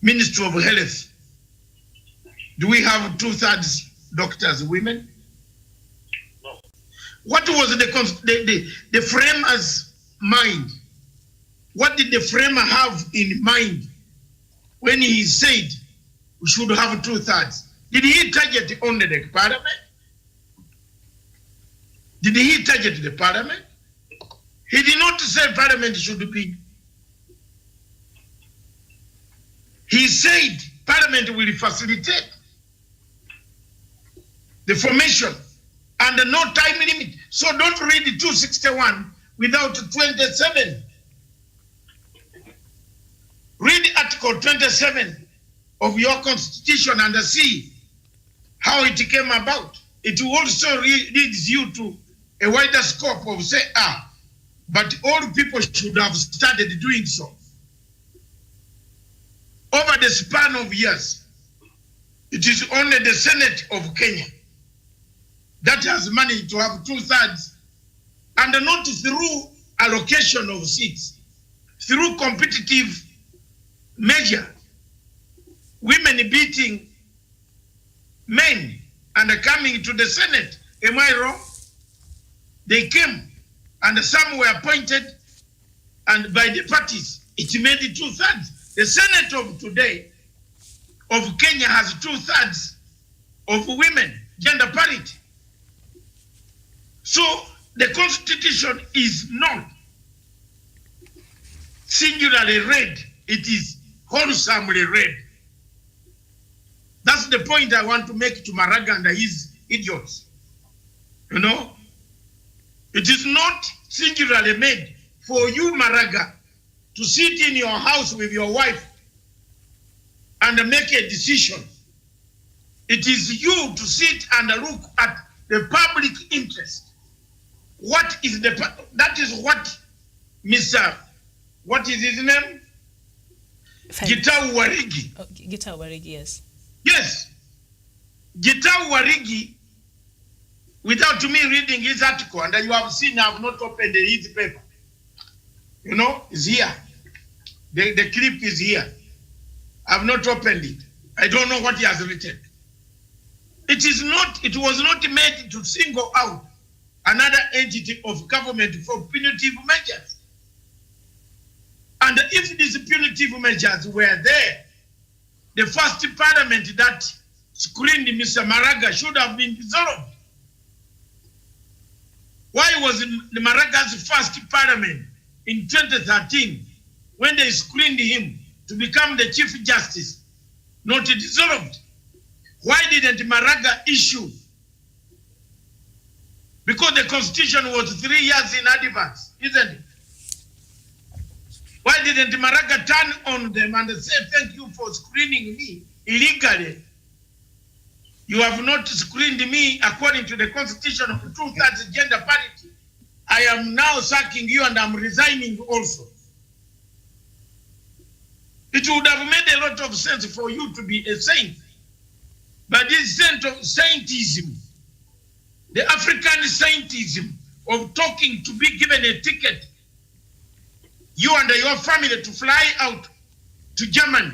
Ministry of Health, do we have two-thirds doctors, women? No. What was the framers' mind What did the framer have in mind when he said we should have 2/3? Did he target only the parliament? Did he target the parliament? He did not say parliament should be. He said parliament will facilitate the formation and no time limit. So don't read 261 without 27. Read Article 27 of your constitution and see how it came about. It also leads you to a wider scope of say, but all people should have started doing so. Over the span of years, it is only the Senate of Kenya that has managed to have 2/3, and not through allocation of seats, through competitive measure, women beating men and coming to the Senate. Am I wrong? They came and some were appointed and by the parties, it made it 2/3. The Senate of today of Kenya has 2/3 of women, gender parity. So the constitution is not singularly read, it is wholesomely read. That's the point I want to make to Maraga and his idiots. You know, it is not singularly made for you, Maraga, to sit in your house with your wife and make a decision. It is you to sit and look at the public interest. What is that is what Mr. What is his name? Gitau Warigi. Oh, Gitau Warigi, yes. Yes. Gitau Warigi, without me reading his article, and you have seen I have not opened his paper. You know, it's here. The clip is here. I have not opened it. I don't know what he has written. It was not made to single out another entity of government for punitive measures. And if these punitive measures were there, the first parliament that screened Mr. Maraga should have been dissolved. Why was the Maraga's first parliament in 2013, when they screened him to become the Chief Justice, not dissolved? Why didn't Maraga issue? Because the constitution was 3 years in advance, isn't it? Why didn't Maraga turn on them and say, thank you for screening me illegally? You have not screened me according to the constitution of 2/3 gender parity. I am now sacking you and I'm resigning also. It would have made a lot of sense for you to be a saint. But this sense of saintism, the African saintism of talking to be given a ticket, you and your family to fly out to Germany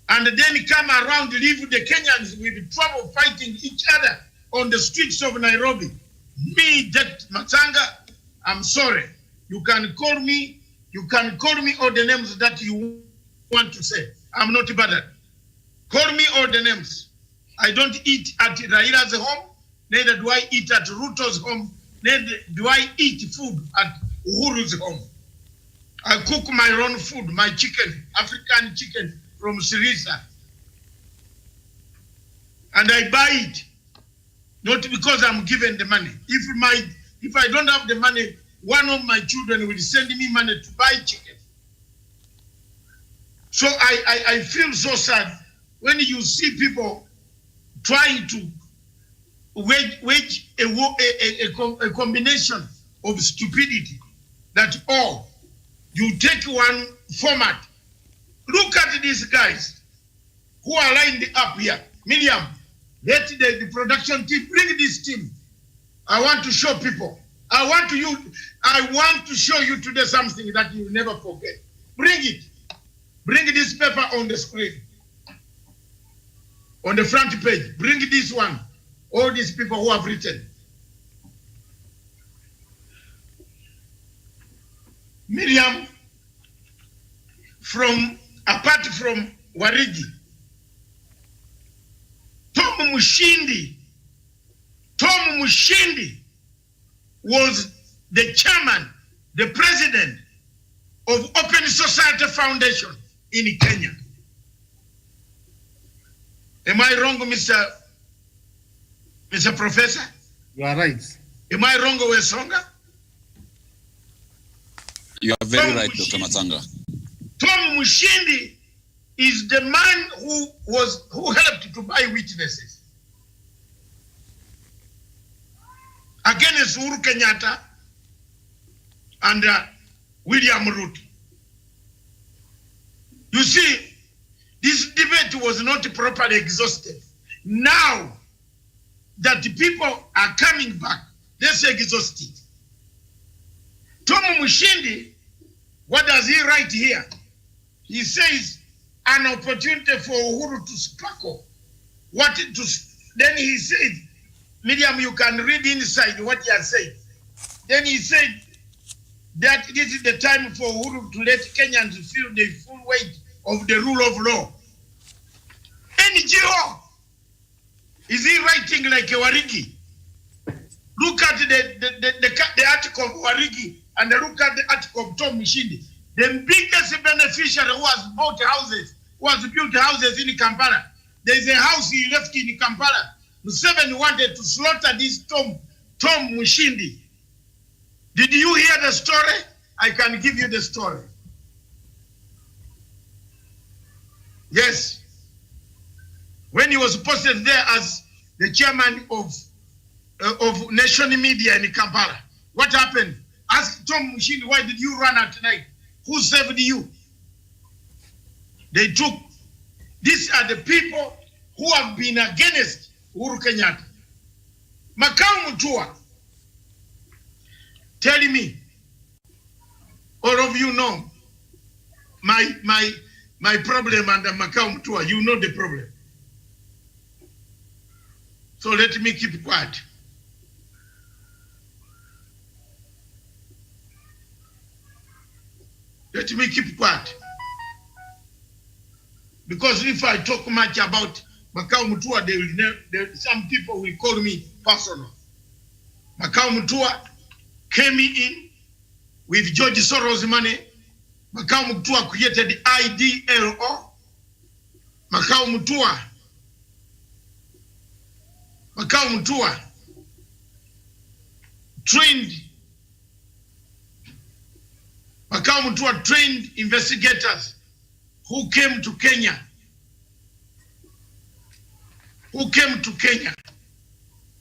and then come around, leave the Kenyans with trouble fighting each other on the streets of Nairobi. Me, Dr. Matsanga, I'm sorry. You can call me all the names that you want to say. I'm not bothered. Call me all the names. I don't eat at Raila's home, neither do I eat at Ruto's home, neither do I eat food at Uhuru's home. I cook my own food, my chicken, African chicken from Sirisa. And I buy it, not because I'm given the money. If I don't have the money, one of my children will send me money to buy chicken. So I feel so sad when you see people trying to wage a combination of stupidity that you take one format. Look at these guys who are lined up here. Miriam, let the production team, bring this team. I want to show people. I want to show you today something that you will never forget. Bring it. Bring this paper on the screen. On the front page. Bring this one. All these people who have written. Miriam, apart from Warigi, Tom Mushindi was the chairman, the president of Open Society Foundation in Kenya. Am I wrong, Mr. Professor? You are right. Am I wrong, Wesonga? You are very right, Dr. Matsanga. Tom Mushindi is the man who helped to buy witnesses against Uhuru Kenyatta and William Ruto. You see, this debate was not properly exhausted. Now that the people are coming back, let's exhaust it. Tom Mushindi, what does he write here? He says, an opportunity for Uhuru to sparkle. Then he said, Miriam, you can read inside what he has said. Then he said that this is the time for Uhuru to let Kenyans feel the full weight of the rule of law. NGO! Is he writing like a Warigi? Look at the article of Warigi and look at the article of Tom Mushindi. The biggest beneficiary who has built houses in Kampala. There is a house he left in Kampala. Museveni wanted to slaughter this Tom Mushindi. Did you hear the story? I can give you the story. Yes. When he was posted there as the chairman of Nation Media in Kampala, what happened? Ask Tom Mushindi, why did you run at night? Who saved you? These are the people who have been against Uhuru Kenyatta. Makau Mutua, tell me, all of you know my problem under Makau Mutua. You know the problem. So let me keep quiet. Let me keep quiet. Because if I talk much about Makau Mutua, some people will call me personal. Makau Mutua came in with George Soros' money. Makau Mutua created the IDLO. Makau Mutua trained investigators who came to Kenya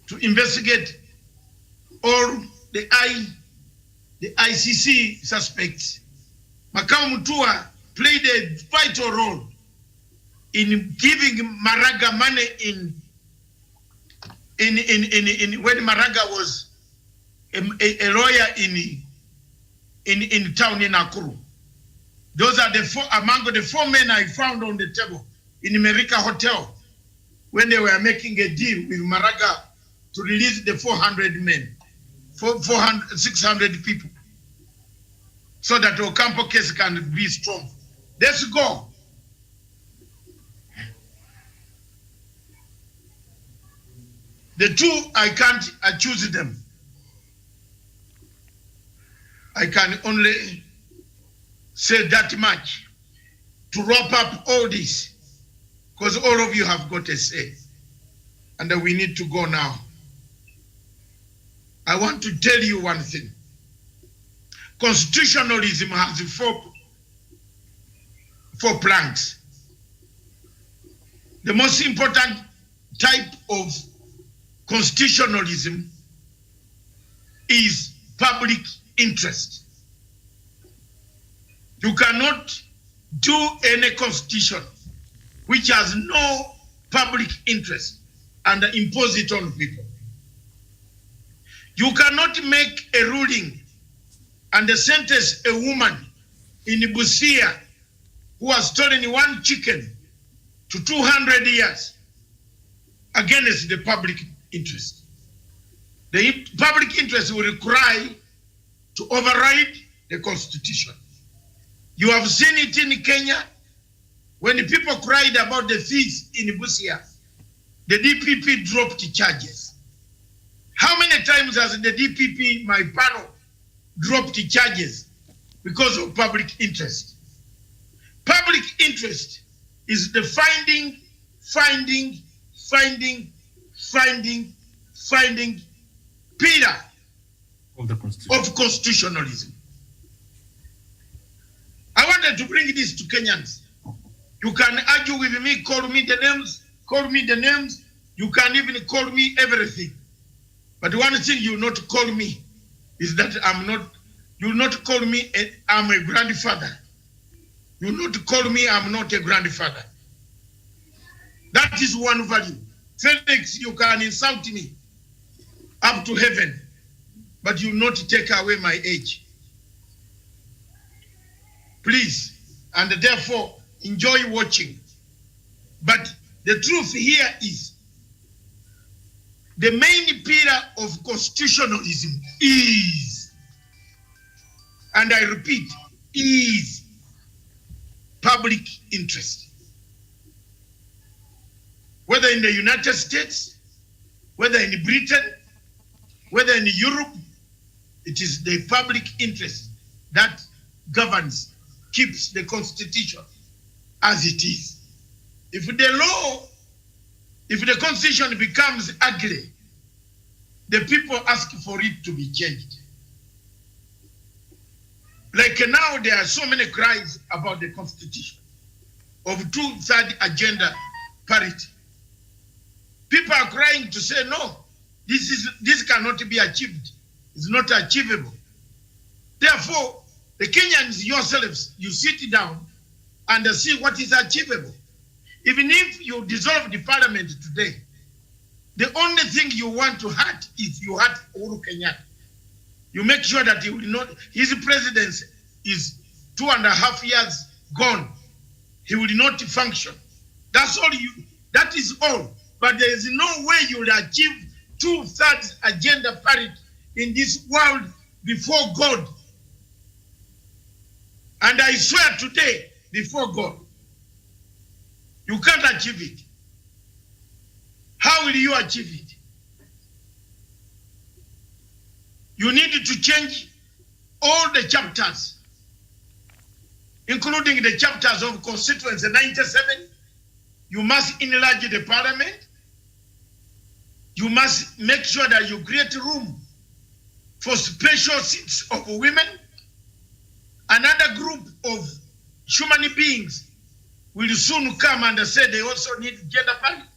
to investigate all the ICC suspects. Makau Mutua played a vital role in giving Maraga money in when Maraga was a lawyer in town in Nakuru. Those are among the four men I found on the table in America Hotel when they were making a deal with Maraga to release the 400 men, 600 people, so that the Ocampo case can be strong. Let's go. The two, I choose them. I can only say that much to wrap up all this, because all of you have got a say, and we need to go now. I want to tell you one thing. Constitutionalism has four planks. The most important type of constitutionalism is public interest. You cannot do any constitution which has no public interest and impose it on people. You cannot make a ruling and sentence a woman in Busia who has stolen one chicken to 200 years against the public interest. The public interest will require to override the constitution. You have seen it in Kenya. When the people cried about the fees in Busia, the DPP dropped the charges. How many times has the DPP, my panel, dropped the charges because of public interest? Public interest is the finding pillar of constitutionalism. I wanted to bring this to Kenyans. You can argue with me, call me the names, you can even call me everything. But one thing you will not call me is that you will not call me, I'm a grandfather. You will not call me, I'm not a grandfather. That is one value. Felix, you can insult me up to heaven, but you will not take away my age. Please, and therefore, enjoy watching. But the truth here is, the main pillar of constitutionalism is, and I repeat, is public interest. Whether in the United States, whether in Britain, whether in Europe, it is the public interest that governs, keeps the constitution as it is. If the constitution becomes ugly, the people ask for it to be changed. Like now, there are so many cries about the constitution of 2/3 agenda parity. People are crying to say, no, this cannot be achieved. It's not achievable. Therefore, the Kenyans yourselves, you sit down and see what is achievable. Even if you dissolve the parliament today, the only thing you want to hurt is you hurt Uhuru Kenyatta. You make sure that he will not, his presidency is 2.5 years gone. He will not function. That's all that is all. But there is no way you will achieve 2/3 agenda parity in this world before God. And I swear today, before God, you can't achieve it. How will you achieve it? You need to change all the chapters, including the chapters of Constituency 97. You must enlarge the parliament. You must make sure that you create room for special seats of women. Another group of human beings will soon come and say they also need gender parity.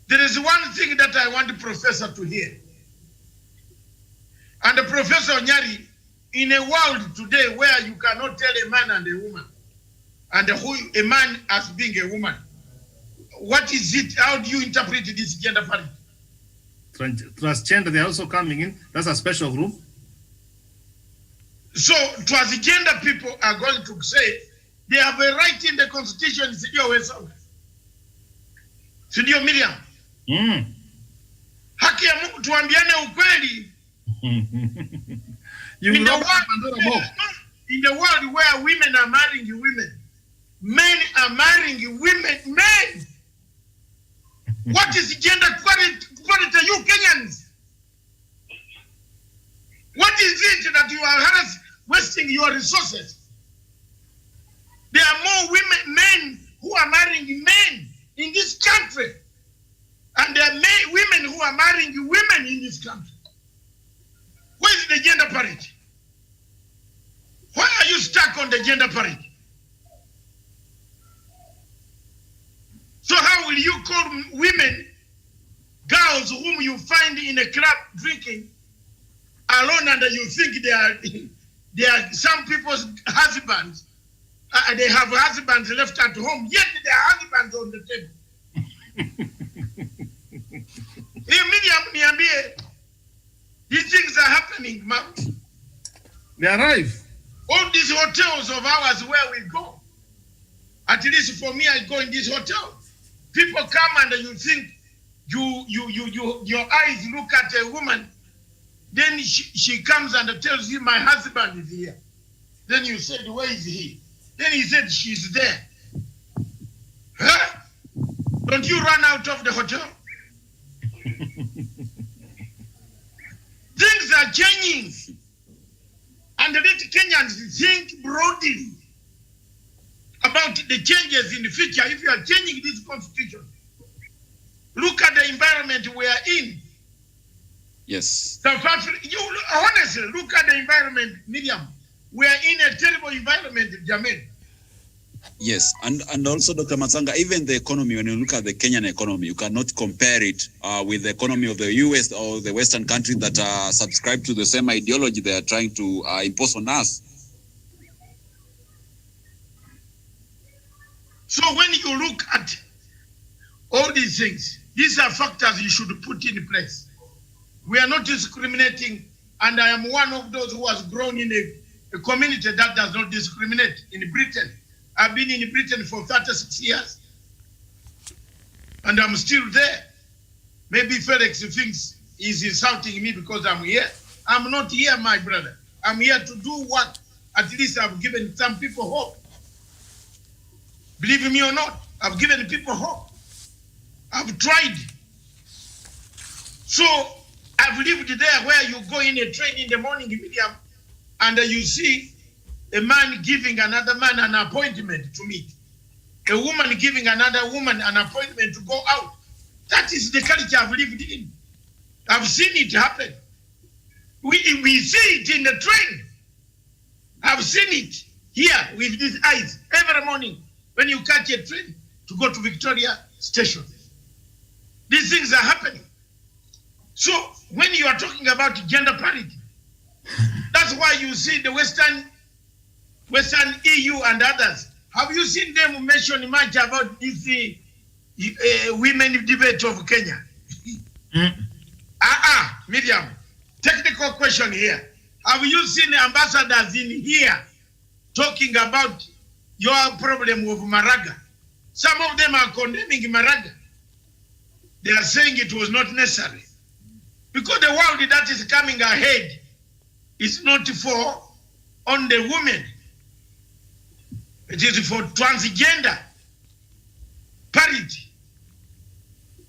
There is one thing that I want the professor to hear. And the Professor Nyari, in a world today where you cannot tell a man and a woman, and a man as being a woman, what is it? How do you interpret this gender parity? Transgender, they're also coming in. That's a special group. So transgender people are going to say they have a right in the constitution. Sidio Miriam. Haki ya Mungu, tuambiane ukweli. In the world where women are marrying women, men are marrying women, men. What is gender equality, you Kenyans? What is it that you are wasting your resources? There are more men who are marrying men in this country, and there are women who are marrying women in this country. Where is the gender parity? Why are you stuck on the gender parity? So how will you call women, girls whom you find in a club drinking alone, and you think they are some people's husbands? They have husbands left at home, yet there are husbands on the table. These things are happening, ma'am. They arrive. All these hotels of ours where we go, at least for me, I go in this hotel. People come and you think your eyes look at a woman, then she comes and tells you, my husband is here. Then you said, where is he? Then he said, she's there. Huh? Don't you run out of the hotel? Things are changing. And let Kenyans think broadly about the changes in the future. If you are changing this constitution, look at the environment we are in. Yes. South Africa, you honestly look at the environment, Miriam. We are in a terrible environment, Jermaine. Yes, and also, Dr. Matsanga, even the economy, when you look at the Kenyan economy, you cannot compare it with the economy of the US or the Western countries that are subscribed to the same ideology they are trying to impose on us. So when you look at all these things, these are factors you should put in place. We are not discriminating, and I am one of those who has grown in a community that does not discriminate in Britain. I've been in Britain for 36 years, and I'm still there. Maybe Felix thinks he's insulting me because I'm here. I'm not here, my brother. I'm here to do what at least I've given some people hope. Believe me or not, I've given people hope. I've tried. So I've lived there where you go in a train in the morning, Miriam, and you see a man giving another man an appointment to meet. A woman giving another woman an appointment to go out. That is the culture I've lived in. I've seen it happen. We see it in the train. I've seen it here with these eyes every morning when you catch a train to go to Victoria Station. These things are happening. So when you are talking about gender parity, that's why you see the Western EU and others. Have you seen them mention much about this women debate of Kenya? Miriam, technical question here. Have you seen ambassadors in here talking about your problem with Maraga? Some of them are condemning Maraga. They are saying it was not necessary. Because the world that is coming ahead is not for only women. It is for transgender parity.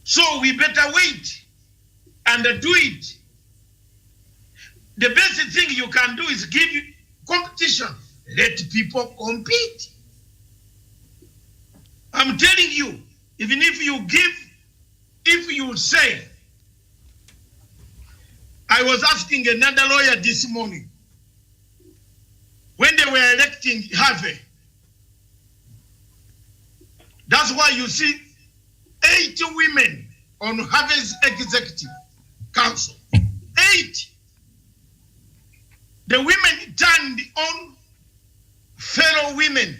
So we better wait and do it. The best thing you can do is give competition. Let people compete. I'm telling you, even if you say, I was asking another lawyer this morning, when they were electing Harvey, that's why you see 8 women on Harvey's executive council. 8. The women turned on fellow women.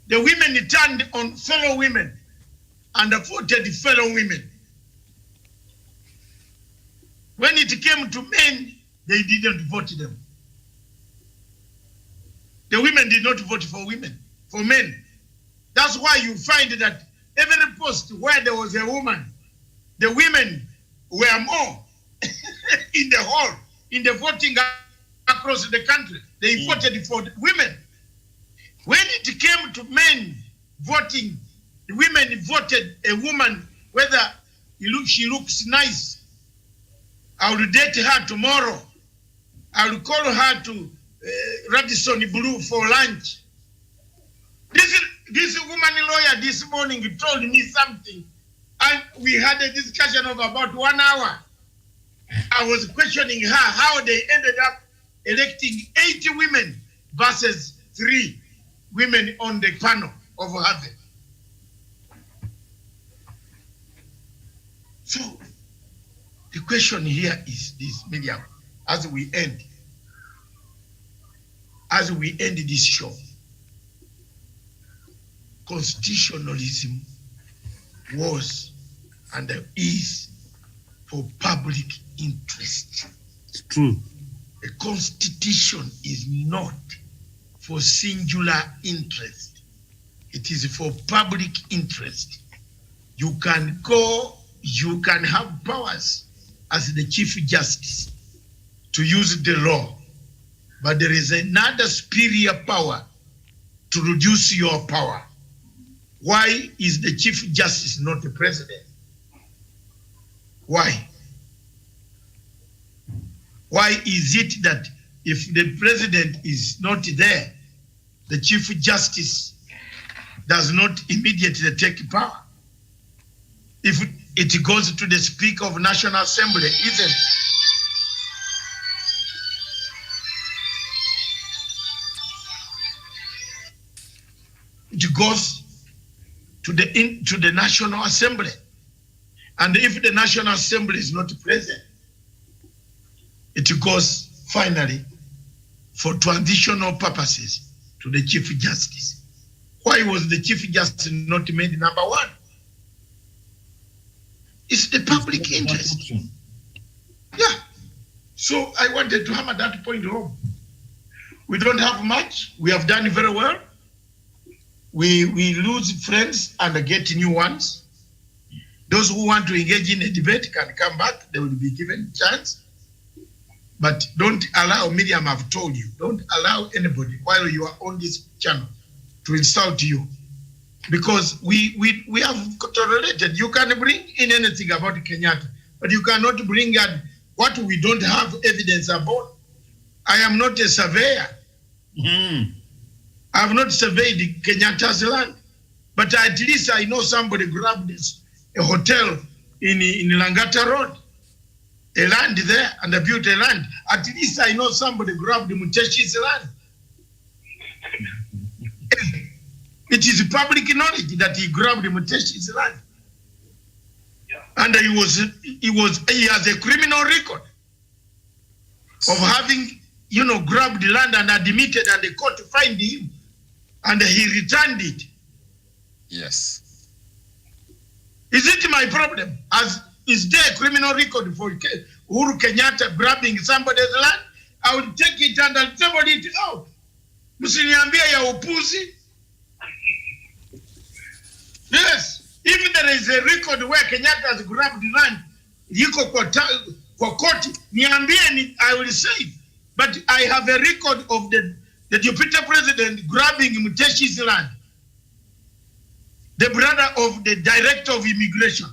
The women turned on fellow women and voted fellow women. When it came to men, they didn't vote them. The women did not vote for women, for men. That's why you find that every post where there was a woman, the women were more in the hall, in the voting across the country. They voted for the women. When it came to men voting, the women voted a woman, whether she looks nice. I will date her tomorrow. I will call her to Radisson Blue for lunch. This woman lawyer this morning told me something, and we had a discussion of about 1 hour. I was questioning her how they ended up electing 80 women versus 3 women on the panel of Harvard. So the question here is this, Miriam, as we end this show. Constitutionalism was and is for public interest. It's true. A constitution is not for singular interest. It is for public interest. You can have powers as the Chief Justice. to use the law, but there is another superior power to reduce your power. Why is the Chief Justice not the president? Why? Why is it that if the president is not there, the Chief Justice does not immediately take power? If it goes to the Speaker of National Assembly, isn't it goes to the National Assembly. And if the National Assembly is not present, it goes finally for transitional purposes to the Chief Justice. Why was the Chief Justice not made number one? It's the public interest. Yeah. So I wanted to hammer that point home. We don't have much. We have done very well. We lose friends and get new ones. Those who want to engage in a debate can come back. They will be given a chance. But don't allow, Miriam, I've told you, don't allow anybody while you are on this channel to insult you. Because we have tolerated. You can bring in anything about Kenyatta, but you cannot bring in what we don't have evidence about. I am not a surveyor. I have not surveyed Kenyatta's land, but at least I know somebody grabbed a hotel in Langata Road, a land there, and built a land. At least I know somebody grabbed Muteshi's land. It is public knowledge that he grabbed Muteshi's land. And he has a criminal record of having, grabbed the land and admitted, and the court fined him, and he returned it. Yes. Is it my problem? Is there a criminal record for Uhuru Kenyatta grabbing somebody's land? I will take it and I'll table it out. Msiniambia ya upuzi. Yes. If there is a record where Kenyatta has grabbed land, yiko kwa koti, niambie, I will say it. But I have a record of the deputy president grabbing Muteshi's land, the brother of the director of immigration.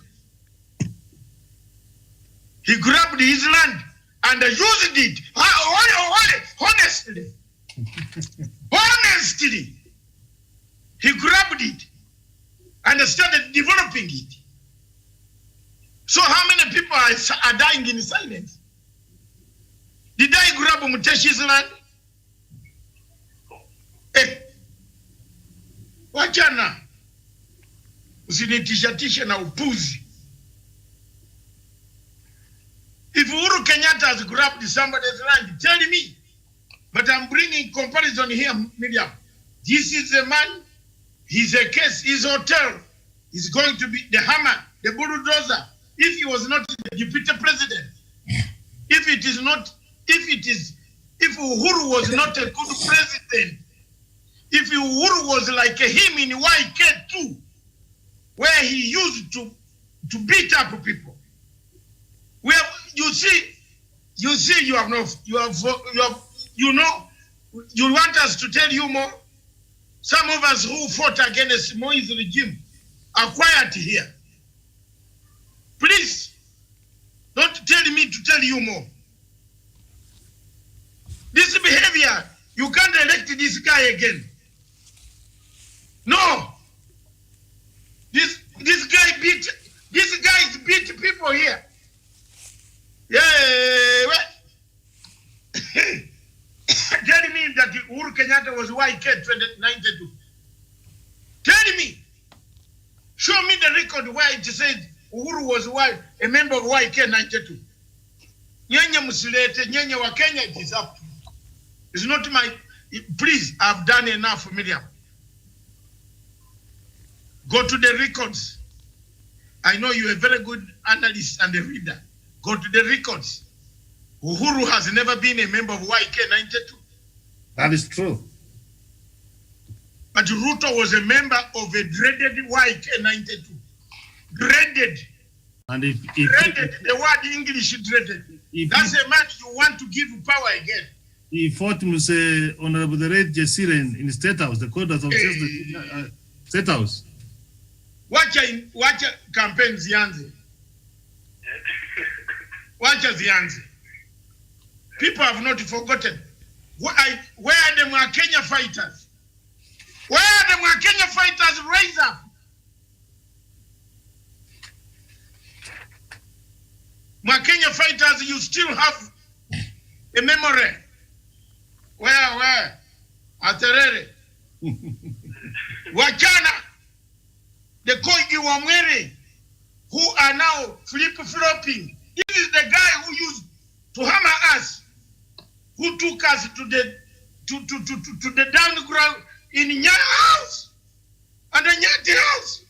He grabbed his land and used it. Honestly. Honestly. He grabbed it and started developing it. So how many people are dying in silence? Did I grab Muteshi's land? Wachana. Usinitishatisha na upuzi. If Uhuru Kenyatta has grabbed somebody's land, tell me. But I'm bringing comparison here, Miriam. This is a man, he's a case, his hotel is going to be the hammer, the bulldozer. If he was not the deputy president, if Uhuru was not a good president, if Uhuru was like him in YK2, where he used to beat up people, where you want us to tell you more. Some of us who fought against Moi's regime are quiet here. Please, don't tell me to tell you more. This behavior, you can't elect this guy again. No. These guys beat people here. Yeah. Tell me that Uhuru Kenyatta was YK 1992. Tell me. Show me the record where it says Uhuru was a member of YK 92. Nyenye musilete, nyenye wa Kenya, it is up to you. It's not my... Please, I've done enough, Miriam. Go to the records. I know you're a very good analyst and a reader. Go to the records. Uhuru has never been a member of YK 92. That is true. But Ruto was a member of a dreaded YK 92. Dreaded. And if dreaded, the word English dreaded. That's a man you want to give power again. He fought Mr. Honorable the Red Jesiren in the State House, the court of the State House. Wacha campaign zianze. Wacha zianze. People have not forgotten. Where are the Mwakenya fighters? Where are the Mwakenya fighters? Rise up. Mwakenya fighters, you still have a memory. Where? Aterere. Wachana. The Koigi Wamwere, who are now flip-flopping. This is the guy who used to hammer us, who took us to the downground in Nyanya House and the Nyati House.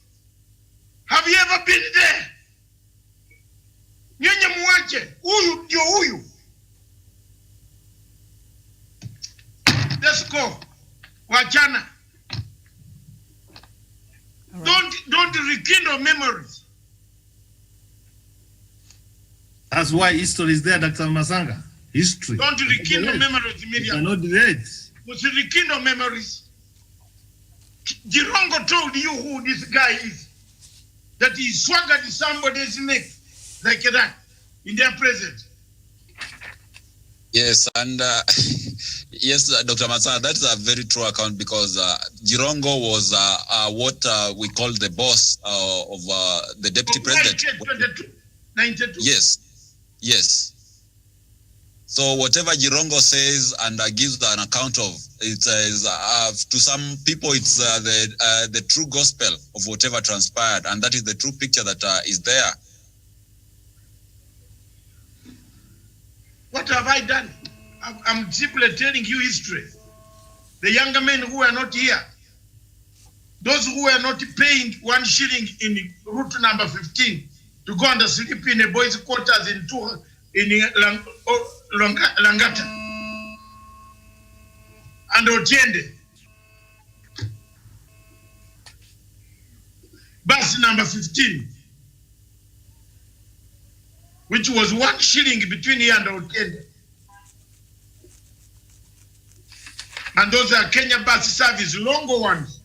Have you ever been there? Nyanya muache, huyu ndio huyu. Let's go. Wachana. Right. Don't rekindle memories. That's why history is there, Dr. Masanga. History. Don't rekindle memories, Miriam. Cannot delete. Must rekindle memories. Jirongo told you who this guy is. That he swaggered somebody's neck like that in their presence. Yes, and yes, Dr. Masanga, that's a very true account because Jirongo was what we call the boss of the deputy president. 92. Yes. So whatever Jirongo says and gives an account of, it is to some people it's the true gospel of whatever transpired, and that is the true picture that is there. What have I done? I'm simply telling you history. The younger men who are not here, those who are not paying 1 shilling in route number 15 to go and sleep in a boys' quarters in Langata and Otiende. Bus number 15, which was 1 shilling between here and Otiende. And those are Kenya bus service, longer ones.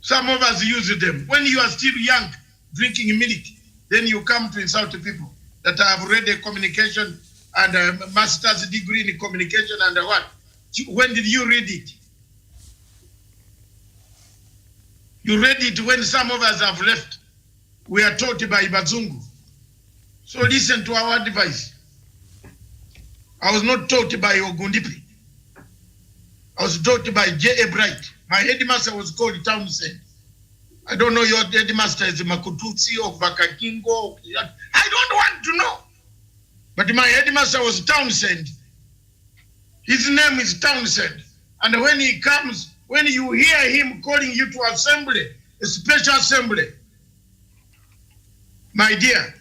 Some of us use them. When you are still young, drinking milk, then you come to insult people that have read a communication and a master's degree in communication and what? When did you read it? You read it when some of us have left. We are taught by Bazungu. So listen to our advice. I was not taught by Ogundipi. I was taught by J.A. Bright. My headmaster was called Townsend. I don't know your headmaster is Makututsi or Bakakingo. I don't want to know. But my headmaster was Townsend. His name is Townsend. And when he comes, when you hear him calling you to assembly, a special assembly, my dear,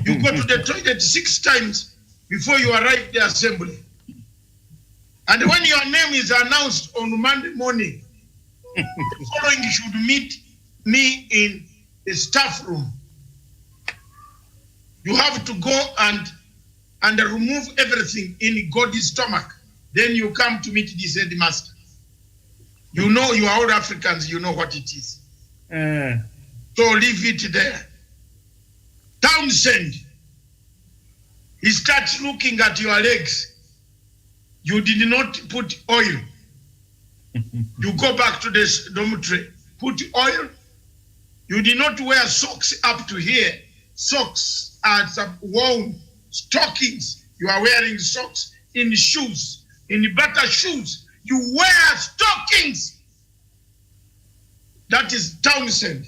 you go to the toilet 6 times before you arrive at the assembly. And when your name is announced on Monday morning, the following should meet me in a staff room. You have to go and remove everything in God's stomach. Then you come to meet this headmaster. You know, you are all Africans, you know what it is. So leave it there. Townsend, he starts looking at your legs. You did not put oil. You go back to the dormitory, put oil. You did not wear socks up to here. Socks are some worn stockings. You are wearing socks in shoes, in butter shoes. You wear stockings. That is Townsend.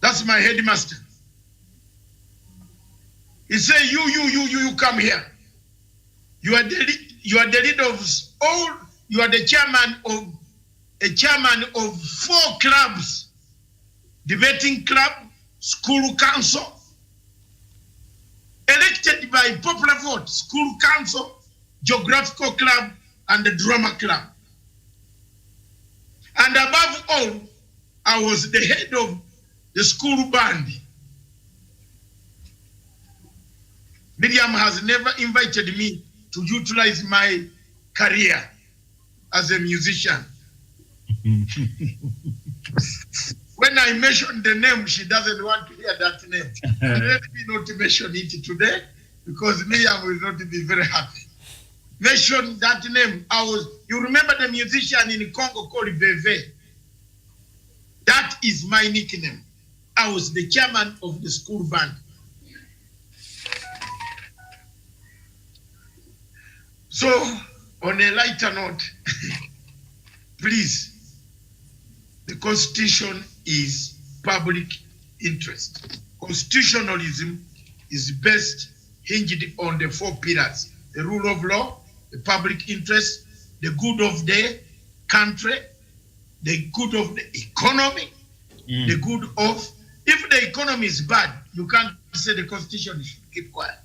That's my headmaster. He said, you come here. You are the leader of all. You are the chairman of 4 clubs: debating club, school council, elected by popular vote, school council, geographical club, and the drama club. And above all, I was the head of the school band Miriam has never invited me to utilize my career as a musician. When I mention the name, she doesn't want to hear that name. Let me not mention it today because Miriam will not be very happy. Mention that name. You remember the musician in Congo called Veve? That is my nickname. I was the chairman of the school band. So, on a lighter note, please, the Constitution is public interest. Constitutionalism is best hinged on the 4 pillars: the rule of law, the public interest, the good of the country, the good of the economy, the good of... If the economy is bad, you can't say the Constitution should keep quiet.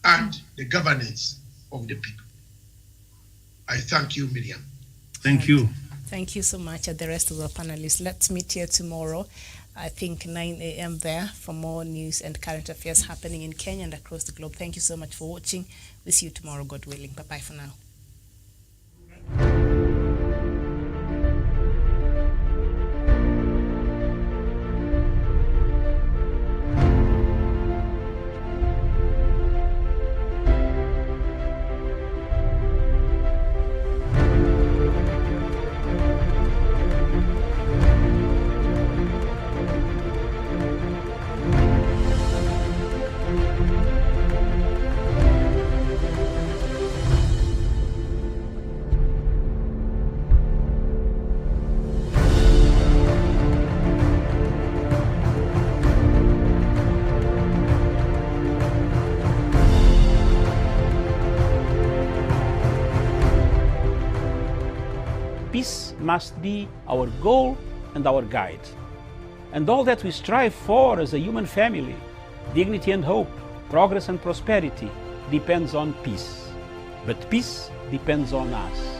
And the governance of the people. I thank you, Miriam. Thank you. Thank you so much, and the rest of the panelists. Let's meet here tomorrow, I think 9 a.m. there, for more news and current affairs happening in Kenya and across the globe. Thank you so much for watching. We'll see you tomorrow, God willing. Bye-bye for now. Peace must be our goal and our guide. And all that we strive for as a human family, dignity and hope, progress and prosperity, depends on peace. But peace depends on us.